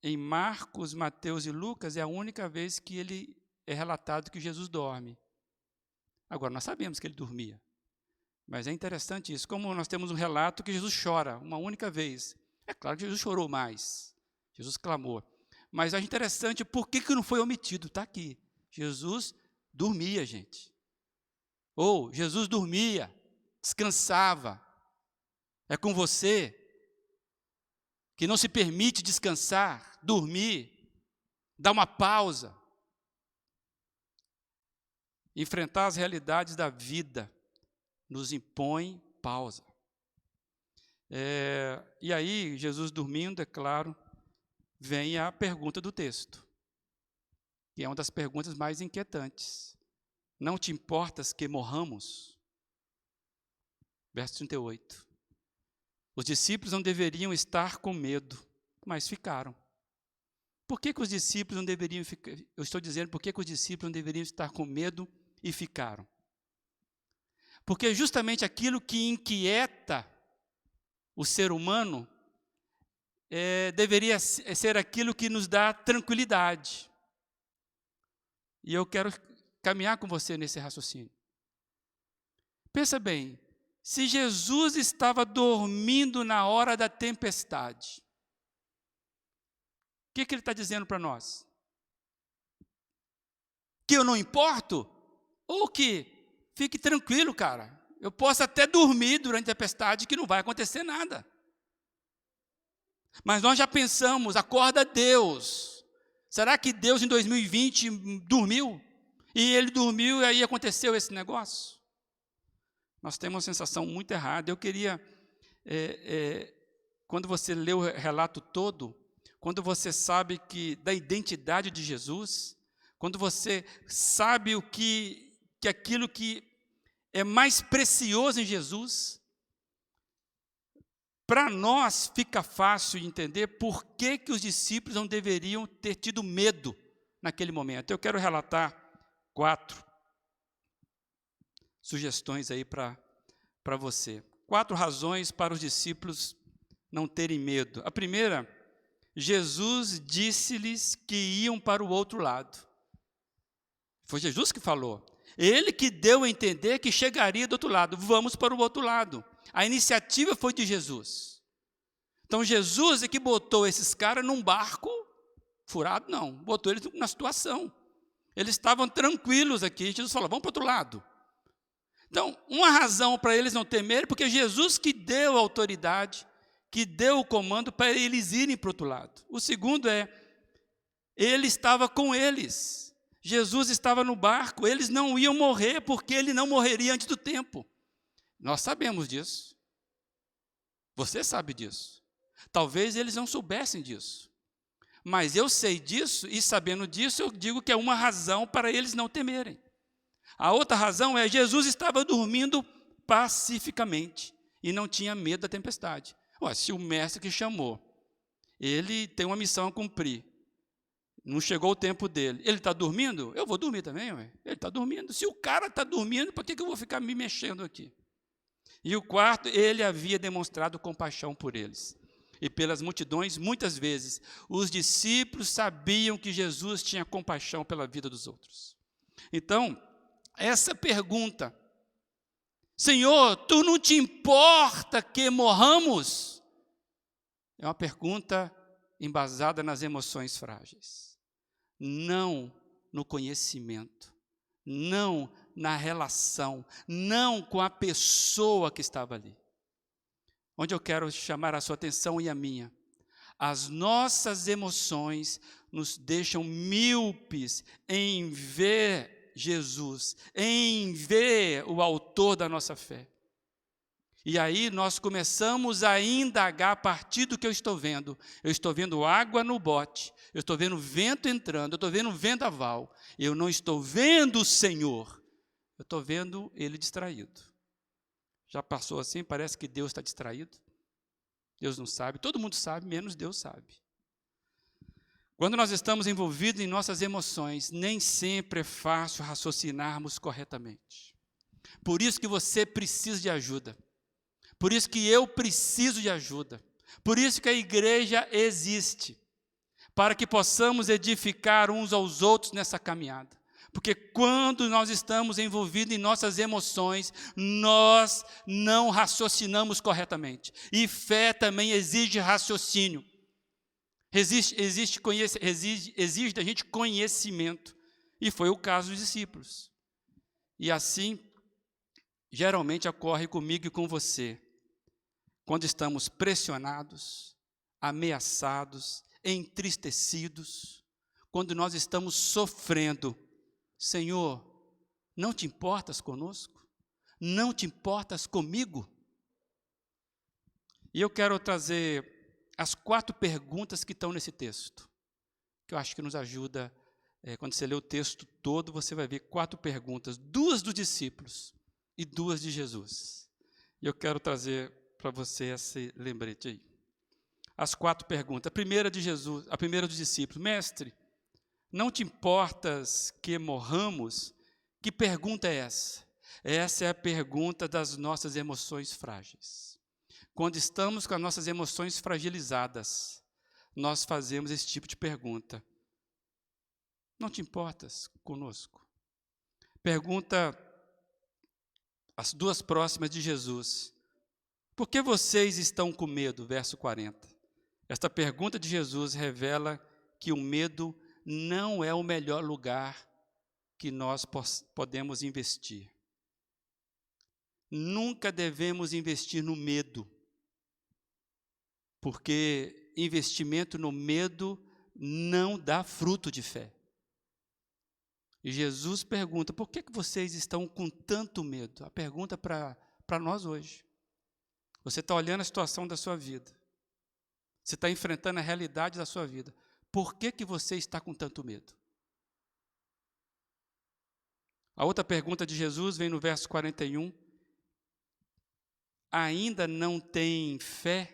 em Marcos, Mateus e Lucas é a única vez que ele é relatado que Jesus dorme. Agora, nós sabemos que ele dormia, mas é interessante isso, como nós temos um relato que Jesus chora uma única vez. É claro que Jesus chorou mais, Jesus clamou, mas é interessante, por que não foi omitido? Está aqui, Jesus dormia, gente. Ou Jesus dormia, descansava. É com você que não se permite descansar, dormir, dar uma pausa. Enfrentar as realidades da vida nos impõe pausa. E aí, Jesus dormindo, é claro, vem a pergunta do texto, que é uma das perguntas mais inquietantes. Não te importas que morramos? Verso 38. Os discípulos não deveriam estar com medo, mas ficaram. Por que os discípulos não deveriam ficar? Eu estou dizendo, por que os discípulos não deveriam estar com medo e ficaram? Porque justamente aquilo que inquieta o ser humano deveria ser aquilo que nos dá tranquilidade. E eu quero caminhar com você nesse raciocínio. Pensa bem, se Jesus estava dormindo na hora da tempestade, o que ele está dizendo para nós? Que eu não importo? Ou que fique tranquilo, cara, eu posso até dormir durante a tempestade que não vai acontecer nada. Mas nós já pensamos, acorda Deus. Será que Deus em 2020 dormiu? E ele dormiu e aí aconteceu esse negócio? Nós temos uma sensação muito errada. Eu queria, quando você lê o relato todo, quando você sabe da identidade de Jesus, quando você sabe que aquilo que é mais precioso em Jesus, para nós fica fácil de entender por que os discípulos não deveriam ter tido medo naquele momento. Eu quero relatar 4 sugestões aí para você. 4 razões para os discípulos não terem medo. A primeira, Jesus disse-lhes que iam para o outro lado. Foi Jesus que falou. Ele que deu a entender que chegaria do outro lado. Vamos para o outro lado. A iniciativa foi de Jesus. Então Jesus é que botou esses caras num barco furado, não. Botou eles na situação. Eles estavam tranquilos aqui. Jesus falou, vamos para o outro lado. Então, uma razão para eles não temerem, porque Jesus que deu a autoridade, que deu o comando para eles irem para o outro lado. O segundo ele estava com eles. Jesus estava no barco, eles não iam morrer, porque ele não morreria antes do tempo. Nós sabemos disso. Você sabe disso. Talvez eles não soubessem disso. Mas eu sei disso, e sabendo disso, eu digo que é uma razão para eles não temerem. A outra razão Jesus estava dormindo pacificamente e não tinha medo da tempestade. Se o mestre que chamou, ele tem uma missão a cumprir, não chegou o tempo dele, ele está dormindo? Eu vou dormir também, ele está dormindo. Se o cara está dormindo, por que eu vou ficar me mexendo aqui? E o quarto, ele havia demonstrado compaixão por eles. e pelas multidões, muitas vezes, os discípulos sabiam que Jesus tinha compaixão pela vida dos outros. Então, essa pergunta, Senhor, tu não te importa que morramos? É uma pergunta embasada nas emoções frágeis, não no conhecimento, não na relação, não com a pessoa que estava ali. Onde eu quero chamar a sua atenção e a minha. As nossas emoções nos deixam míopes em ver Jesus, em ver o autor da nossa fé. E aí nós começamos a indagar a partir do que eu estou vendo. Eu estou vendo água no bote, eu estou vendo vento entrando, eu estou vendo um vendaval. Eu não estou vendo o Senhor, eu estou vendo ele distraído. Já passou assim? Parece que Deus está distraído. Deus não sabe, todo mundo sabe, menos Deus sabe. Quando nós estamos envolvidos em nossas emoções, nem sempre é fácil raciocinarmos corretamente. Por isso que você precisa de ajuda. Por isso que eu preciso de ajuda. Por isso que a igreja existe. Para que possamos edificar uns aos outros nessa caminhada. Porque quando nós estamos envolvidos em nossas emoções, nós não raciocinamos corretamente. E fé também exige raciocínio. Exige da gente conhecimento. E foi o caso dos discípulos. E assim, geralmente ocorre comigo e com você. Quando estamos pressionados, ameaçados, entristecidos, quando nós estamos sofrendo, Senhor, não te importas conosco? Não te importas comigo? E eu quero trazer as 4 perguntas que estão nesse texto, que eu acho que nos ajuda, quando você lê o texto todo, você vai ver 4 perguntas, 2 dos discípulos e 2 de Jesus. E eu quero trazer para você esse lembrete aí. As 4 perguntas. A primeira de Jesus, a primeira dos discípulos. Mestre, não te importas que morramos? Que pergunta é essa? Essa é a pergunta das nossas emoções frágeis. Quando estamos com as nossas emoções fragilizadas, nós fazemos esse tipo de pergunta. Não te importas conosco? Pergunta as 2 próximas de Jesus. Por que vocês estão com medo? Verso 40. Esta pergunta de Jesus revela que o medo não é o melhor lugar que nós podemos investir. Nunca devemos investir no medo, porque investimento no medo não dá fruto de fé. E Jesus pergunta, por que vocês estão com tanto medo? A pergunta para nós hoje. Você está olhando a situação da sua vida. Você está enfrentando a realidade da sua vida. Por que você está com tanto medo? A outra pergunta de Jesus vem no verso 41. Ainda não tem fé?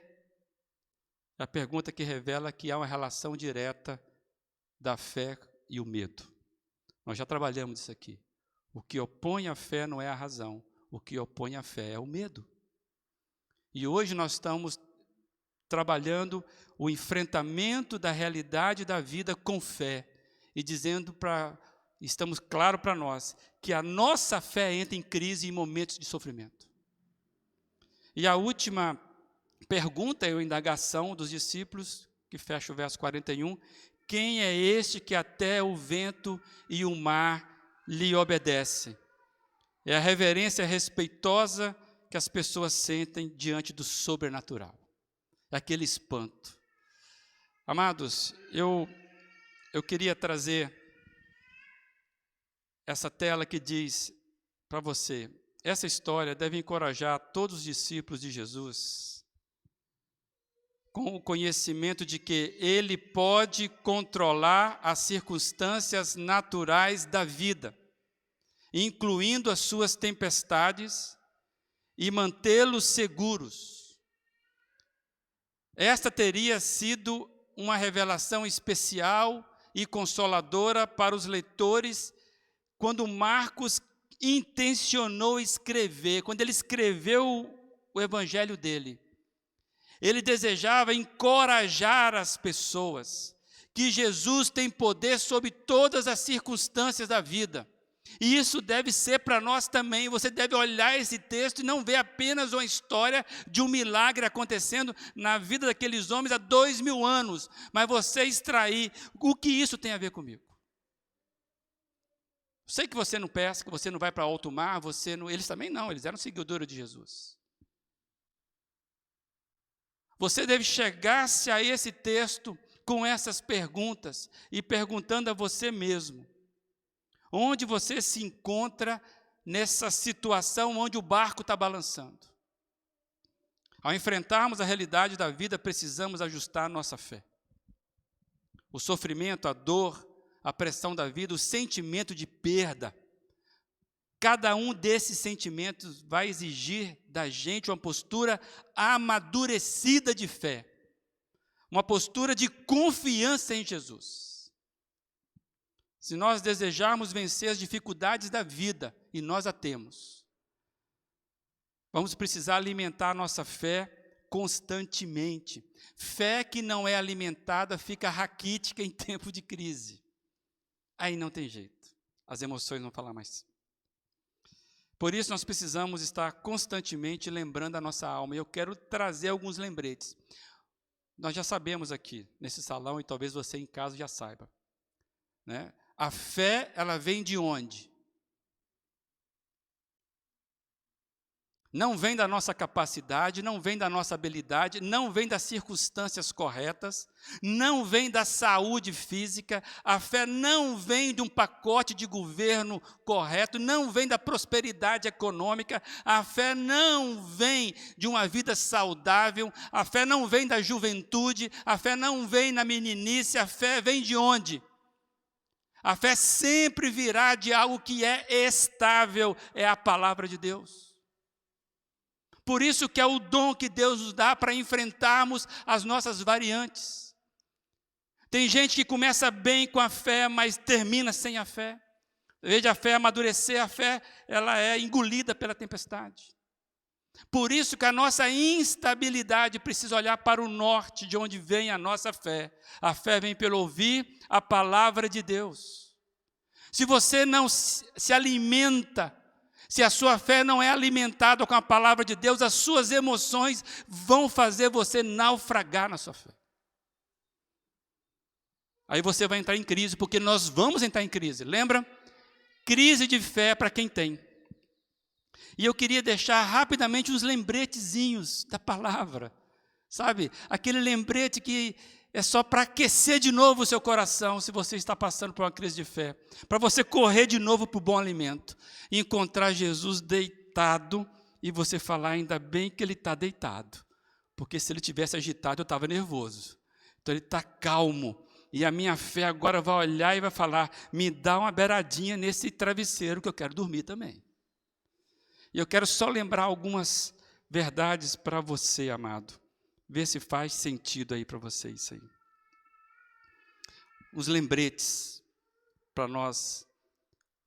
É a pergunta que revela que há uma relação direta da fé e o medo. Nós já trabalhamos isso aqui. O que opõe a fé não é a razão. O que opõe a fé é o medo. E hoje nós estamos trabalhando o enfrentamento da realidade da vida com fé. E estamos claro para nós, que a nossa fé entra em crise em momentos de sofrimento. E a última pergunta é a indagação dos discípulos, que fecha o verso 41. Quem é este que até o vento e o mar lhe obedecem? É a reverência respeitosa que as pessoas sentem diante do sobrenatural. É aquele espanto. Amados, eu queria trazer essa tela que diz para você, essa história deve encorajar todos os discípulos de Jesus com o conhecimento de que ele pode controlar as circunstâncias naturais da vida, incluindo as suas tempestades, e mantê-los seguros. Esta teria sido uma revelação especial e consoladora para os leitores quando Marcos intencionou escrever, quando ele escreveu o evangelho dele. Ele desejava encorajar as pessoas, que Jesus tem poder sobre todas as circunstâncias da vida. E isso deve ser para nós também. Você deve olhar esse texto e não ver apenas uma história de um milagre acontecendo na vida daqueles homens há 2000 anos, mas você extrair o que isso tem a ver comigo. Sei que você não pesca, você não vai para alto mar, eles também não, eles eram seguidores de Jesus. Você deve chegar-se a esse texto com essas perguntas e perguntando a você mesmo: onde você se encontra nessa situação onde o barco está balançando? Ao enfrentarmos a realidade da vida, precisamos ajustar a nossa fé. O sofrimento, a dor, a pressão da vida, o sentimento de perda, cada um desses sentimentos vai exigir da gente uma postura amadurecida de fé, uma postura de confiança em Jesus. Se nós desejarmos vencer as dificuldades da vida, e nós a temos, vamos precisar alimentar a nossa fé constantemente. Fé que não é alimentada fica raquítica em tempo de crise. Aí não tem jeito, as emoções vão falar mais. Por isso nós precisamos estar constantemente lembrando a nossa alma. E eu quero trazer alguns lembretes. Nós já sabemos aqui, nesse salão, e talvez você em casa já saiba, né? A fé, ela vem de onde? Não vem da nossa capacidade, não vem da nossa habilidade, não vem das circunstâncias corretas, não vem da saúde física, a fé não vem de um pacote de governo correto, não vem da prosperidade econômica, a fé não vem de uma vida saudável, a fé não vem da juventude, a fé não vem na meninice, a fé vem de onde? A fé sempre virá de algo que é estável, é a palavra de Deus. Por isso que é o dom que Deus nos dá para enfrentarmos as nossas variantes. Tem gente que começa bem com a fé, mas termina sem a fé. Em vez de a fé amadurecer, a fé ela é engolida pela tempestade. Por isso que a nossa instabilidade precisa olhar para o norte, de onde vem a nossa fé. A fé vem pelo ouvir a palavra de Deus. Se você não se alimenta, se a sua fé não é alimentada com a palavra de Deus, as suas emoções vão fazer você naufragar na sua fé. Aí você vai entrar em crise, porque nós vamos entrar em crise. Lembra? Crise de fé para quem tem. E eu queria deixar rapidamente uns lembretezinhos da palavra. Sabe? Aquele lembrete que é só para aquecer de novo o seu coração, se você está passando por uma crise de fé. Para você correr de novo para o bom alimento. E encontrar Jesus deitado e você falar, ainda bem que ele está deitado. Porque se ele tivesse agitado, eu estava nervoso. Então ele está calmo. E a minha fé agora vai olhar e vai falar, me dá uma beiradinha nesse travesseiro que eu quero dormir também. E eu quero só lembrar algumas verdades para você, amado. Ver se faz sentido aí para você isso aí. Os lembretes para nós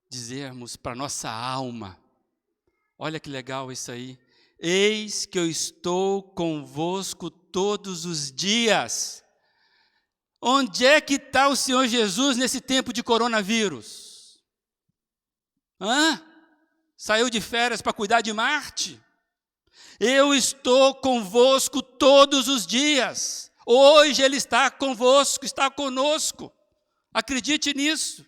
dizermos para nossa alma. Olha que legal isso aí. Eis que eu estou convosco todos os dias. Onde é que está o Senhor Jesus nesse tempo de coronavírus? Saiu de férias para cuidar de Marte? Eu estou convosco todos os dias. Hoje Ele está convosco, está conosco. Acredite nisso.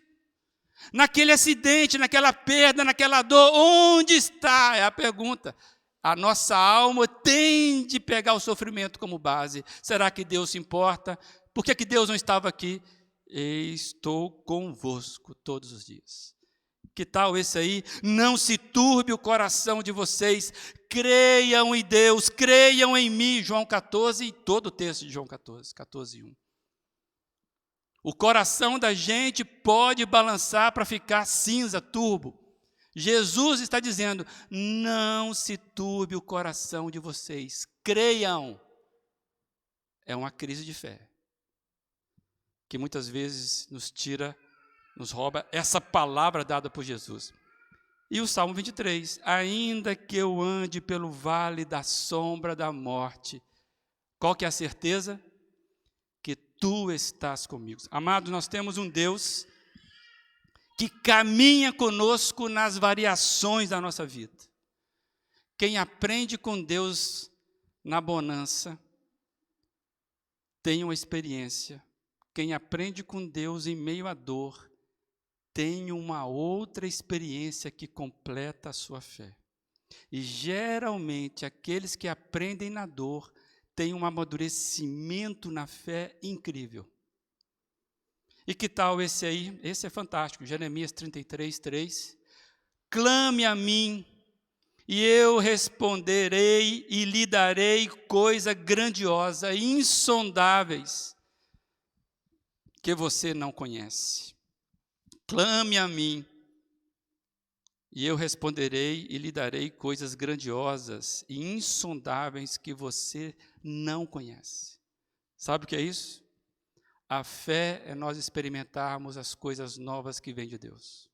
Naquele acidente, naquela perda, naquela dor, onde está? É a pergunta. A nossa alma tem de pegar o sofrimento como base. Será que Deus se importa? Por que Deus não estava aqui? Estou convosco todos os dias. Que tal esse aí? Não se turbe o coração de vocês, creiam em Deus, creiam em mim, João 14 e todo o texto de João 14, 14:1. O coração da gente pode balançar para ficar cinza, turbo. Jesus está dizendo, não se turbe o coração de vocês, creiam. É uma crise de fé, que muitas vezes nos rouba essa palavra dada por Jesus. E o Salmo 23, ainda que eu ande pelo vale da sombra da morte, Qual que é a certeza? Que tu estás comigo. Amados, nós temos um Deus que caminha conosco nas variações da nossa vida. Quem aprende com Deus na bonança tem uma experiência. Quem aprende com Deus em meio à dor tem uma outra experiência que completa a sua fé. E geralmente aqueles que aprendem na dor têm um amadurecimento na fé incrível. E que tal esse aí? Esse é fantástico, Jeremias 33:3. Clame a mim, e eu responderei e lhe darei coisa grandiosa e insondáveis que você não conhece. Clame a mim, e eu responderei e lhe darei coisas grandiosas e insondáveis que você não conhece. Sabe o que é isso? A fé é nós experimentarmos as coisas novas que vêm de Deus.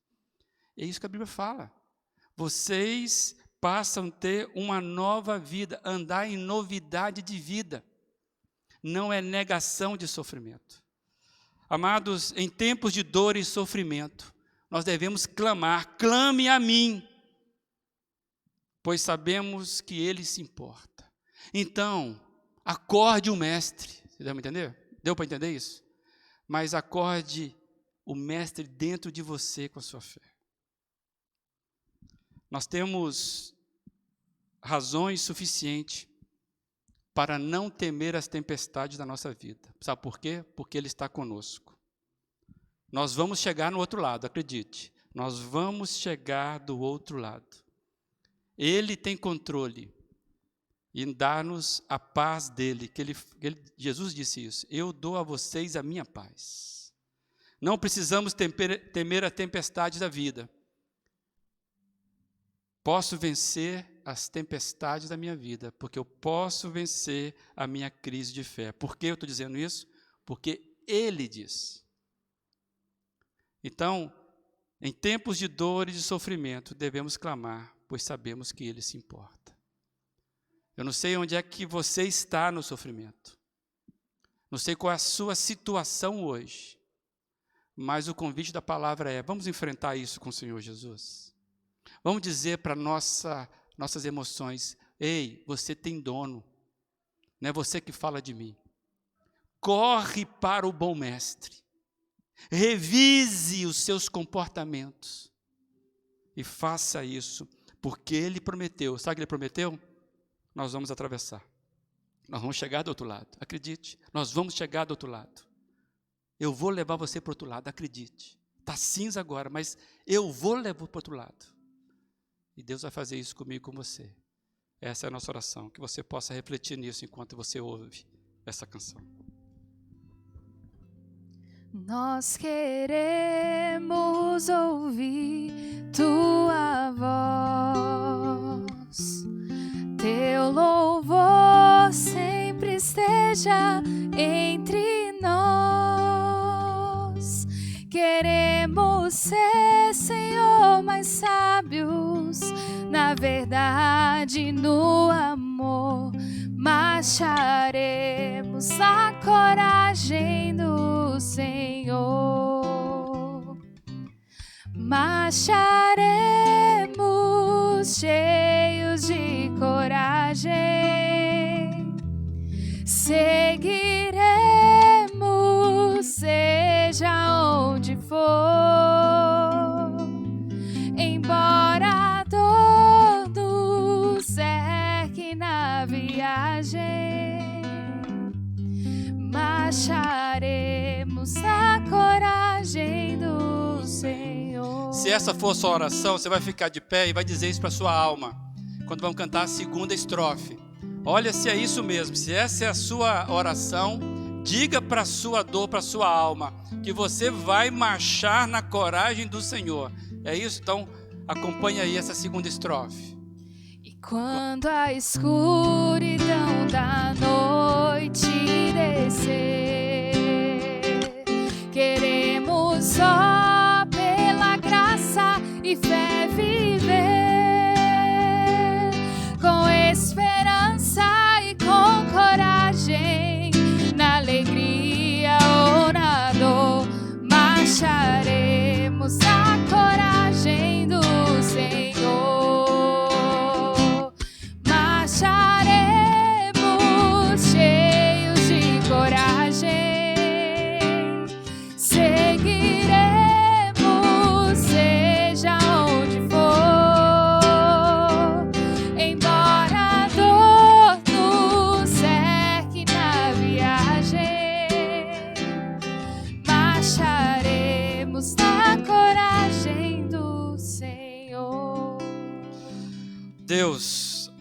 É isso que a Bíblia fala. Vocês passam a ter uma nova vida, andar em novidade de vida. Não é negação de sofrimento. Amados, em tempos de dor e sofrimento, nós devemos clamar, clame a mim, pois sabemos que Ele se importa. Então, acorde o Mestre. Você deu para entender? Deu para entender isso? Mas acorde o Mestre dentro de você com a sua fé. Nós temos razões suficientes para não temer as tempestades da nossa vida. Sabe por quê? Porque Ele está conosco. Nós vamos chegar no outro lado, acredite. Nós vamos chegar do outro lado. Ele tem controle em dar-nos a paz dele. Jesus disse isso. Eu dou a vocês a minha paz. Não precisamos temer a tempestade da vida. Posso vencer as tempestades da minha vida, porque eu posso vencer a minha crise de fé. Por que eu estou dizendo isso? Porque Ele diz. Então, em tempos de dor e de sofrimento, devemos clamar, pois sabemos que Ele se importa. Eu não sei onde é que você está no sofrimento. Não sei qual é a sua situação hoje. Mas o convite da palavra é, vamos enfrentar isso com o Senhor Jesus. Vamos dizer para nossas emoções, ei, você tem dono, não é você que fala de mim. Corre para o bom mestre, revise os seus comportamentos e faça isso, porque Ele prometeu, sabe o que Ele prometeu? Nós vamos atravessar, nós vamos chegar do outro lado, acredite, nós vamos chegar do outro lado. Eu vou levar você para o outro lado, acredite. Está cinza agora, mas eu vou levar para o outro lado. E Deus vai fazer isso comigo e com você. Essa é a nossa oração, que você possa refletir nisso enquanto você ouve essa canção. Nós queremos ouvir tua voz. Teu louvor sempre esteja entre nós. Queremos ser, Senhor, mais sábios na verdade e no amor. Marcharemos na coragem do Senhor. Marcharemos cheios de coragem. Seguiremos, seja onde for. Embora a dor nos cerque na viagem, marcharemos na coragem do Senhor. Se essa for a sua oração, você vai ficar de pé e vai dizer isso para a sua alma, quando vamos cantar a segunda estrofe. Olha se é isso mesmo, se essa é a sua oração, diga para a sua dor, para a sua alma, que você vai marchar na coragem do Senhor. É isso? Então, acompanha aí essa segunda estrofe. E quando a escuridão da noite descer, queremos só pela graça e fé viver, com esperança e com coragem. Cremos na coragem do Senhor. Deus,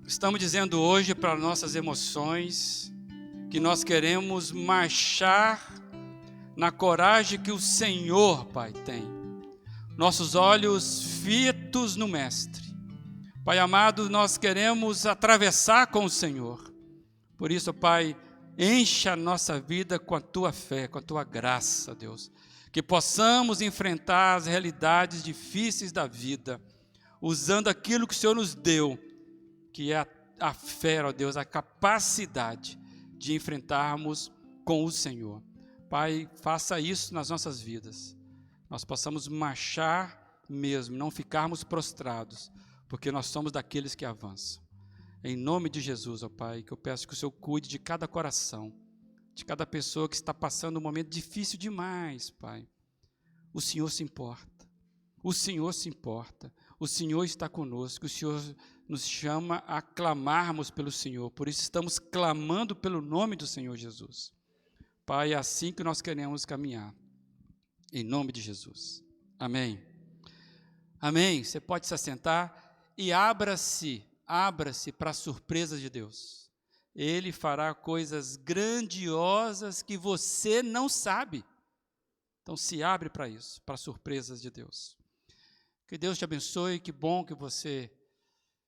estamos dizendo hoje para nossas emoções que nós queremos marchar na coragem que o Senhor, Pai, tem. Nossos olhos fitos no Mestre. Pai amado, nós queremos atravessar com o Senhor. Por isso, Pai, encha a nossa vida com a Tua fé, com a Tua graça, Deus. Que possamos enfrentar as realidades difíceis da vida, usando aquilo que o Senhor nos deu, que é a fé, ó Deus, a capacidade de enfrentarmos com o Senhor. Pai, faça isso nas nossas vidas. Nós possamos marchar mesmo, não ficarmos prostrados, porque nós somos daqueles que avançam. Em nome de Jesus, ó Pai, que eu peço que o Senhor cuide de cada coração, de cada pessoa que está passando um momento difícil demais, Pai. O Senhor se importa, o Senhor se importa, o Senhor está conosco, o Senhor nos chama a clamarmos pelo Senhor, por isso estamos clamando pelo nome do Senhor Jesus. Pai, é assim que nós queremos caminhar, em nome de Jesus. Amém. Amém. Você pode se assentar e abra-se para as surpresas de Deus. Ele fará coisas grandiosas que você não sabe. Então se abre para isso, para as surpresas de Deus. Que Deus te abençoe, que bom que você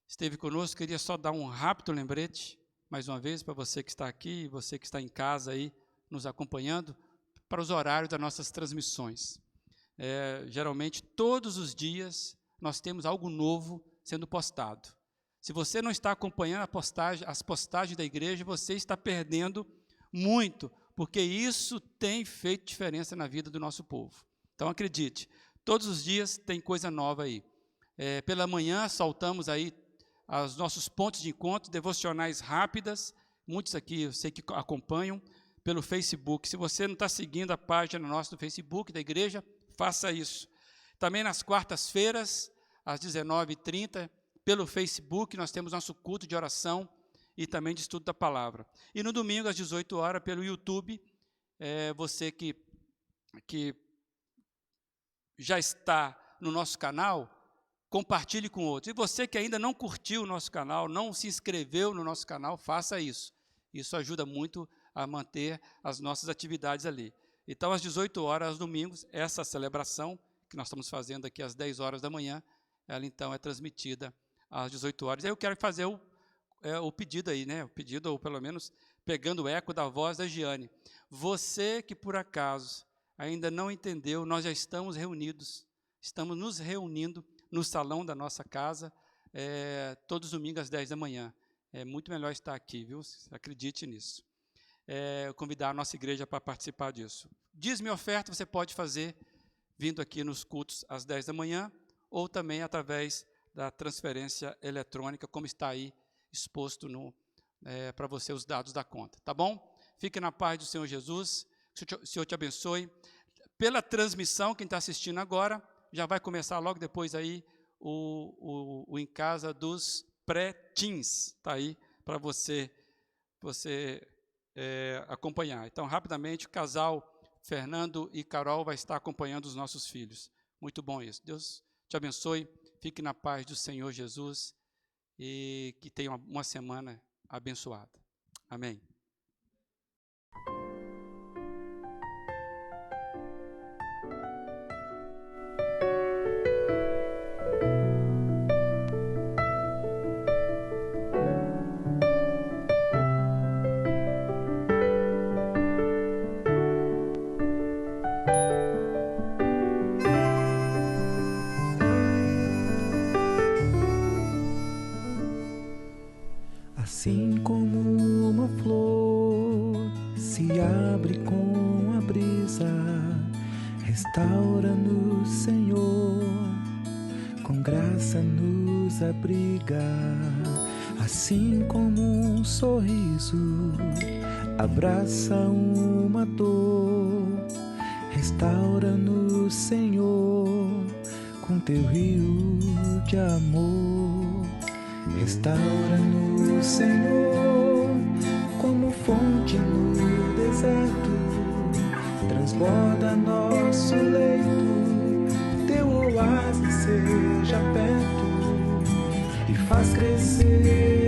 esteve conosco. Queria só dar um rápido lembrete, mais uma vez, para você que está aqui e você que está em casa aí, nos acompanhando, para os horários das nossas transmissões. Geralmente, todos os dias, nós temos algo novo sendo postado. Se você não está acompanhando as postagens da igreja, você está perdendo muito, porque isso tem feito diferença na vida do nosso povo. Então, acredite, todos os dias tem coisa nova aí. Pela manhã, saltamos aí os nossos pontos de encontro, devocionais rápidas, muitos aqui eu sei que acompanham pelo Facebook. Se você não está seguindo a página nossa do Facebook da igreja, faça isso. Também nas quartas-feiras, às 19h30, pelo Facebook, nós temos nosso culto de oração e também de estudo da palavra. E no domingo, às 18h, pelo YouTube, você que já está no nosso canal, compartilhe com outros. E você que ainda não curtiu o nosso canal, não se inscreveu no nosso canal, faça isso. Isso ajuda muito a manter as nossas atividades ali. Então, às 18h, aos domingos, essa celebração que nós estamos fazendo aqui às 10h da manhã, ela então é transmitida às 18h. Aí eu quero fazer o pedido aí, né? O pedido, ou pelo menos pegando o eco da voz da Giane. Você que por acaso ainda não entendeu, nós já estamos reunidos, estamos nos reunindo no salão da nossa casa, todos os domingos às 10 da manhã. É muito melhor estar aqui, viu? Acredite nisso. Convidar a nossa igreja para participar disso. Dízimo e oferta você pode fazer vindo aqui nos cultos às 10 da manhã, ou também através da transferência eletrônica, como está aí exposto para você os dados da conta, tá bom? Fique na paz do Senhor Jesus, o Senhor te abençoe. Pela transmissão, quem está assistindo agora, já vai começar logo depois aí o Em Casa dos Pré-Teens, está aí para você acompanhar. Então, rapidamente, o casal Fernando e Carol vai estar acompanhando os nossos filhos. Muito bom isso. Deus te abençoe, fique na paz do Senhor Jesus e que tenha uma semana abençoada. Amém. Assim como uma flor se abre com a brisa, restaura-nos, Senhor, com graça nos abriga. Assim como um sorriso abraça uma dor, restaura-nos, Senhor, com teu rio de amor. Restaura-nos, Senhor, como fonte no deserto, transborda nosso nosso leito, teu oásis seja perto e faz crescer